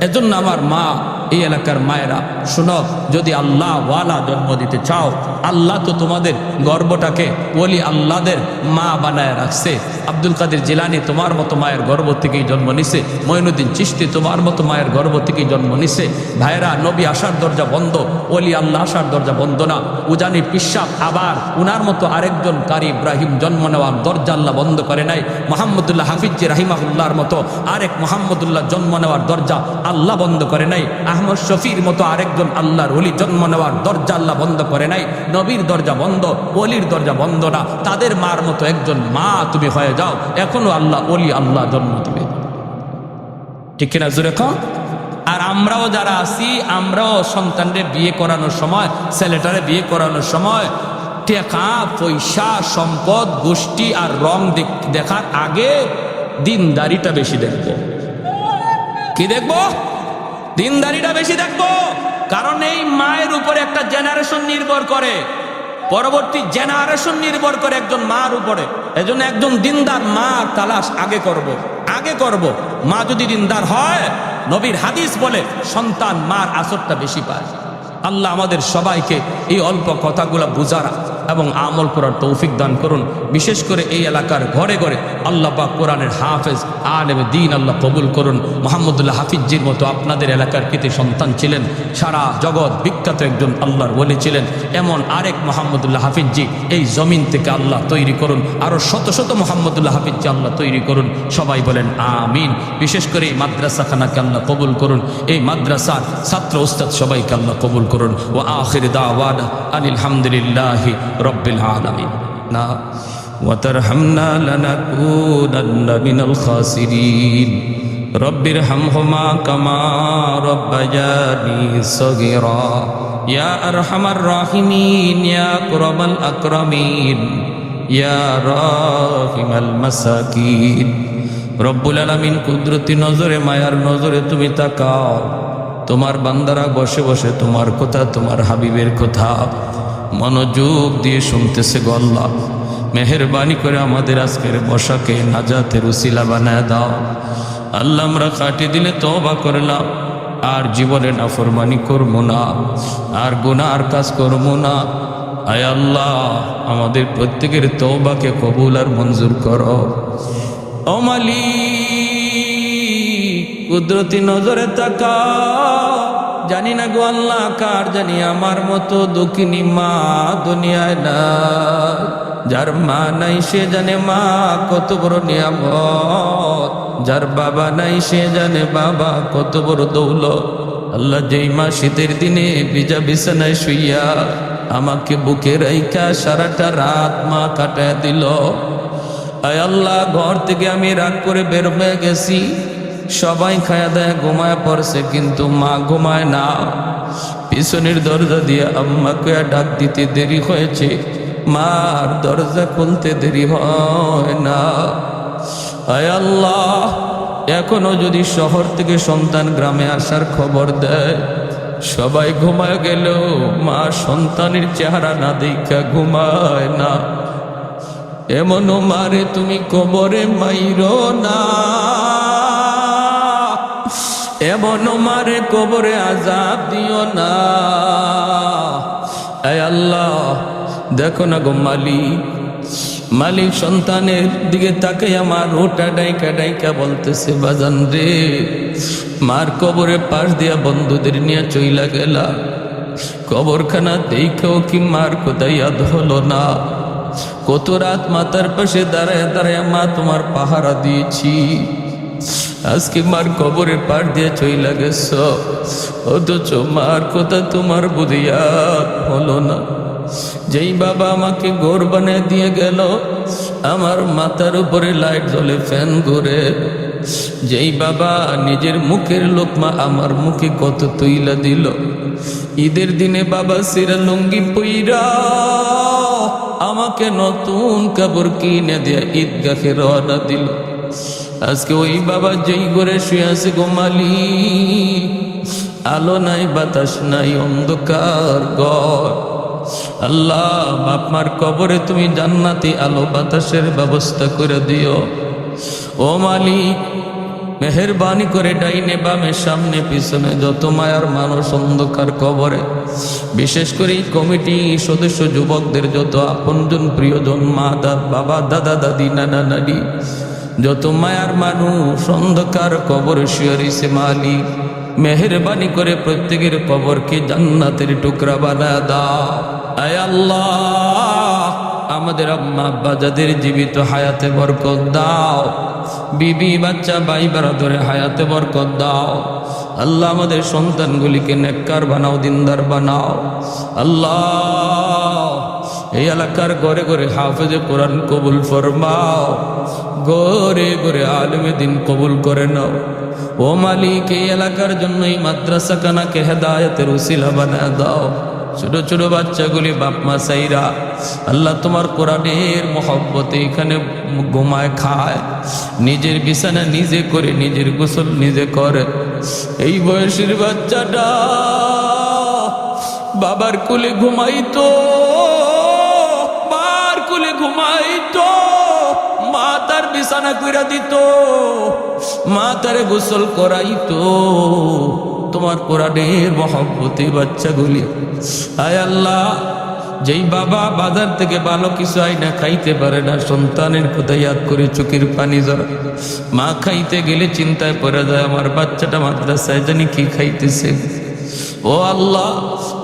এজন্য আমার মা, এই এলাকার মায়েরা শুনো, যদি আল্লাহ ওয়ালা জন্ম দিতে চাও, আল্লাহ তো তোমাদের গর্বটাকে ওলি আল্লাহদের মা বানায় রাখছে। আব্দুল কাদের জিলানী তোমার মতো মায়ের গর্ব থেকেই জন্ম নিছে। মঈনুদ্দিন চিশতি তোমার মতো মায়ের গর্ব থেকেই জন্ম নিছে। ভাইরা, নবী আসার দরজা বন্ধ, ওলি আল্লাহ আসার দরজা বন্ধ না। উজানি পিসাব আবার উনার মতো আরেকজন কারি ইব্রাহিম জন্ম নেওয়ার দরজা আল্লাহ বন্ধ করে নাই। মোহাম্মদুল্লাহ হাফিজি রাহিমাহুল্লাহর মতো আরেক মোহাম্মদুল্লাহ জন্ম নেওয়ার দরজা আল্লাহ বন্ধ করে নাই। আহমদ শফির মতো আরেকজন আল্লাহর ওলি জন্ম নেওয়ার দরজা আল্লাহ বন্ধ করে নাই। নবীর দরজা বন্ধ, ওলির দরজা বন্ধ না। তাদের মার মতো একজন মা তুমি হয়ে যাও, এখনো আল্লাহ ওলি আল্লাহ জন্ম দিবে। ঠিক কিনা জোরে কও? আর আমরাও যারা আছি, আমরাও সন্তানদের বিয়ে করানোর সময়, ছেলেটারে বিয়ে করানোর সময় টাকা পয়সা সম্পদ গোষ্ঠী আর রং দেখার আগে দিনদারিটা বেশি দেখবো। কি দেখবো? দিনদারিটা বেশি দেখবো। কারণ এই মায়ের উপরে একটা জেনারেশন নির্ভর করে, পরবর্তী জেনারেশন নির্ভর করে একজন মার উপরে। এজন্য একজন দিনদার মা তালাশ আগে করব। মা যদি দিনদার হয়, নবীর হাদিস বলে সন্তান মার আসরটা বেশি পায়। আল্লাহ আমাদের সবাইকে এই অল্প কথাগুলো বুঝার এবং আমল করার তৌফিক দান করুন। বিশেষ করে এই এলাকার ঘরে ঘরে আল্লাহ পাক কোরআনের হাফেজ আলেমে দ্বীন আল্লাহ কবুল করুন। মোহাম্মদুল্লাহ হাফিজির মতো আপনাদের এলাকার কৃতি সন্তান ছিলেন, সারা জগৎ বিখ্যাত একজন আল্লাহর ওলি ছিলেন। এমন আরেক মোহাম্মদুল্লাহ হাফিজি এই জমিন থেকে আল্লাহ তৈরি করুন। আরও শত শত মোহাম্মদুল্লাহ হাফিজি আল্লাহ তৈরি করুন। সবাই বলেন আমিন। বিশেষ করে এই মাদ্রাসাখানাকে আল্লাহ কবুল করুন। এই মাদ্রাসার ছাত্র উস্তাদ সবাইকে আল্লাহ কবুল করুন। ও আখির দাওয়ানা আনিল হামদুলিল্লাহি রব্বিল আলামিন। না ওয়াতারহামনা লানাকুনান্না মিনাল খাসিরিন। রব্বির হামহুমা কামা রব্বায়ানি সগীরা। ইয়া আরহামার রাহিমিন, ইয়া আকরামাল আকরামিন, ইয়া রাহিমাল মাসাকিন। রব্বুল আলামিন কুদরতি নজরে, মায়ার নজরে তুমি তাকাও। তোমার বান্দারা বসে বসে তোমার কথা, তোমার হাবিবের কথা মনোযোগ দিয়ে শুনতেছে গো আল্লাহ। মেহেরবানি করে আমাদের আজকের বসাকে নাজাতের উসিলা বানায় দাও আল্লাহ। আমরা কাটি দিলে তওবা করলাম, আর জীবনে নাফরমানি করবো না, আর গুনার কাজ করবো না। আয় আল্লাহ, আমাদের প্রত্যেকের তওবাকে কবুল আর মঞ্জুর করো। ও মালিক, কুদরতি নজরে তাকাও। জানি না গো আল্লাহ, কার জানি আমার মতো দুঃখিনী মা দুনিয়ায় না। যার মা নাই সে জানে মা কত বড় নিয়ামত, যার বাবা নাই সে জানে বাবা কত বড় দৌলত। আল্লাহ, যেই মা শীতের দিনে ভিজা বিছানায় শুইয়া আমাকে বুকে রাইখা সারাটা রাত মা কাটায় দিল। আয় আল্লাহ, ঘর থেকে আমি রাগ করে বের হয়ে গেছি, সবাই খায়া দায়া ঘুমায় পড়ছে, কিন্তু মা ঘুমায় না। পিছনের দরজা দিয়ে আম্মাকে ডাক দিতে দেরি হয়েছে, মার দরজা খুলতে দেরি হয় না। আয় আল্লাহ, এখনো যদি শহর থেকে সন্তান গ্রামে আসার খবর দেয়, সবাই ঘুমায় গেল, মা সন্তানের চেহারা না দেখা ঘুমায় না। এমনও মারে তুমি কবরে মাইরো না, এমনও মারে কবরে আযাব দিও না। আয় আল্লাহ, দেখো না গো মালিক সন্তানের দিকে তাকে আমার ওটা ডাইকা ডাইকা বলতেছে, বাজান রে, মার কবরে পাশ দিয়া বন্ধুদের নিয়ে চইলা গেলা। কবরখানা দেখেও কি মার কোথায় ইয়াদ হলো না? কত রাত মাতার পাশে দাঁড়ায় দাঁড়ায় মা তোমার পাহারা দিয়েছি, আজকে মার কবরের পার দিয়ে চইলা গেছ, অথচ মার কথা তোমার বুঝিয়াত হলো না। যেই বাবা আমাকে ঘর বানিয়ে দিয়ে গেল, আমার মাথার উপরে লাইট জ্বলে, ফ্যান ঘুরে, যেই বাবা নিজের মুখের লোকমা আমার মুখে কত তুইলা দিল, ঈদের দিনে বাবা সিরা লুঙ্গি পইরা আমাকে নতুন কাপড় কিনে দিয়ে ঈদগাহে রওনা দিল। আজকে ওই বাবা যেই ঘরে শুয়ে আছে গো মালিক, আলো নাই বাতাস নাই, অন্ধকার ঘর। আল্লাহ, বাপ মার কবরে তুমি জান্নাতি আলো বাতাসের ব্যবস্থা করে দিও। ও মালিক, মেহেরবানি করে ডাইনে বামে সামনে পিছনে যত মায়ার মানুষ অন্ধকার কবরে, বিশেষ করে এই কমিটি সদস্য যুবকদের যত আপনজন প্রিয়জন, মা বাবা দাদা দাদি নানা নানি, যত মায়ার মানুষ অন্ধকার কবরে শুয়ে রয়েছে, মালিক মেহেরবানি করে প্রত্যেকের কবরকে জান্নাতের টুকরা বানায় দাও। আয় আল্লাহ, আমাদের আম্মা আব্বা যাদের জীবিত হায়াতে বরকত দাও, বিবি বাচ্চা ভাই বারাদরে হায়াতে বরকত দাও। আল্লাহ, আমাদের সন্তানগুলিকে নেককার বানাও, দিনদার বানাও। আল্লাহ, এই এলাকার ঘরে ঘরে হাফেজে কোরআন কবুল ফরমাও, ঘরে ঘরে আলেমে দিন কবুল করে নাও। ও মালিক, এই এলাকার জন্য এই মাদ্রাসা খানাকে হেদায়েতের উসিলা বানায় দাও। ছোট ছোট বাচ্চাগুলি বাপ মা সাইরা, আল্লাহ তোমার কোরআনের মহব্বতে এখানে ঘুমায় খায়, নিজের বিছানা নিজে করে, নিজের গোসল নিজে করে। এই বয়সের বাচ্চাটা বাবার কোলে ঘুমাইতো, মার কোলে ঘুমাইতো, মা তার বিছানা কইরা দিত, মা তারে গোসল করাইতো। তোমার কোরআনের মহব্বতে বাচ্চাগুলি, আয় আল্লাহ, যেই বাবা বাজার থেকে ভালো কিছু আইনা খাইতে পারে না, সন্তানের কথা ইয়াদ করে চোখের পানি জড়া, মা খাইতে গেলে চিন্তায় পড়ে যায় আমার বাচ্চাটা মাদ্রাসায় জানি কি খাইতেছে। ও আল্লাহ,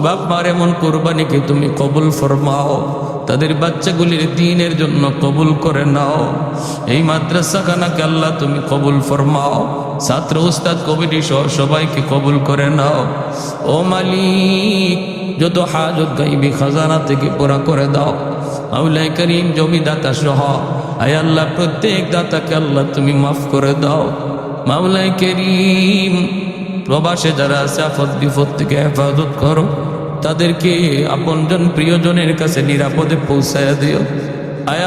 বাপ মার এমন কোরবানিকে তুমি কবুল ফরমাও, তাদের বাচ্চাগুলির দ্বীনের জন্য কবুল করে নাও। এই মাদ্রাসা খানাকে আল্লাহ তুমি কবুল ফরমাও, ছাত্র উস্তাদ কমিটি সহ সবাইকে কবুল করে নাও। ও মালিক, যত হাজত গাইবি খাজানা থেকে পুরা করে দাও। মাওলাই করিম, জমিদাতা সহ আয় আল্লাহ প্রত্যেক দাতাকে আল্লাহ তুমি মাফ করে দাও। মাওলাই করিম, প্রবাসে যারা আছে আফত বিপদ থেকে হেফাজত করো, তাদেরকে আপনজন প্রিয়জনের কাছে নিরাপদে পৌঁছায়া দিও। আয়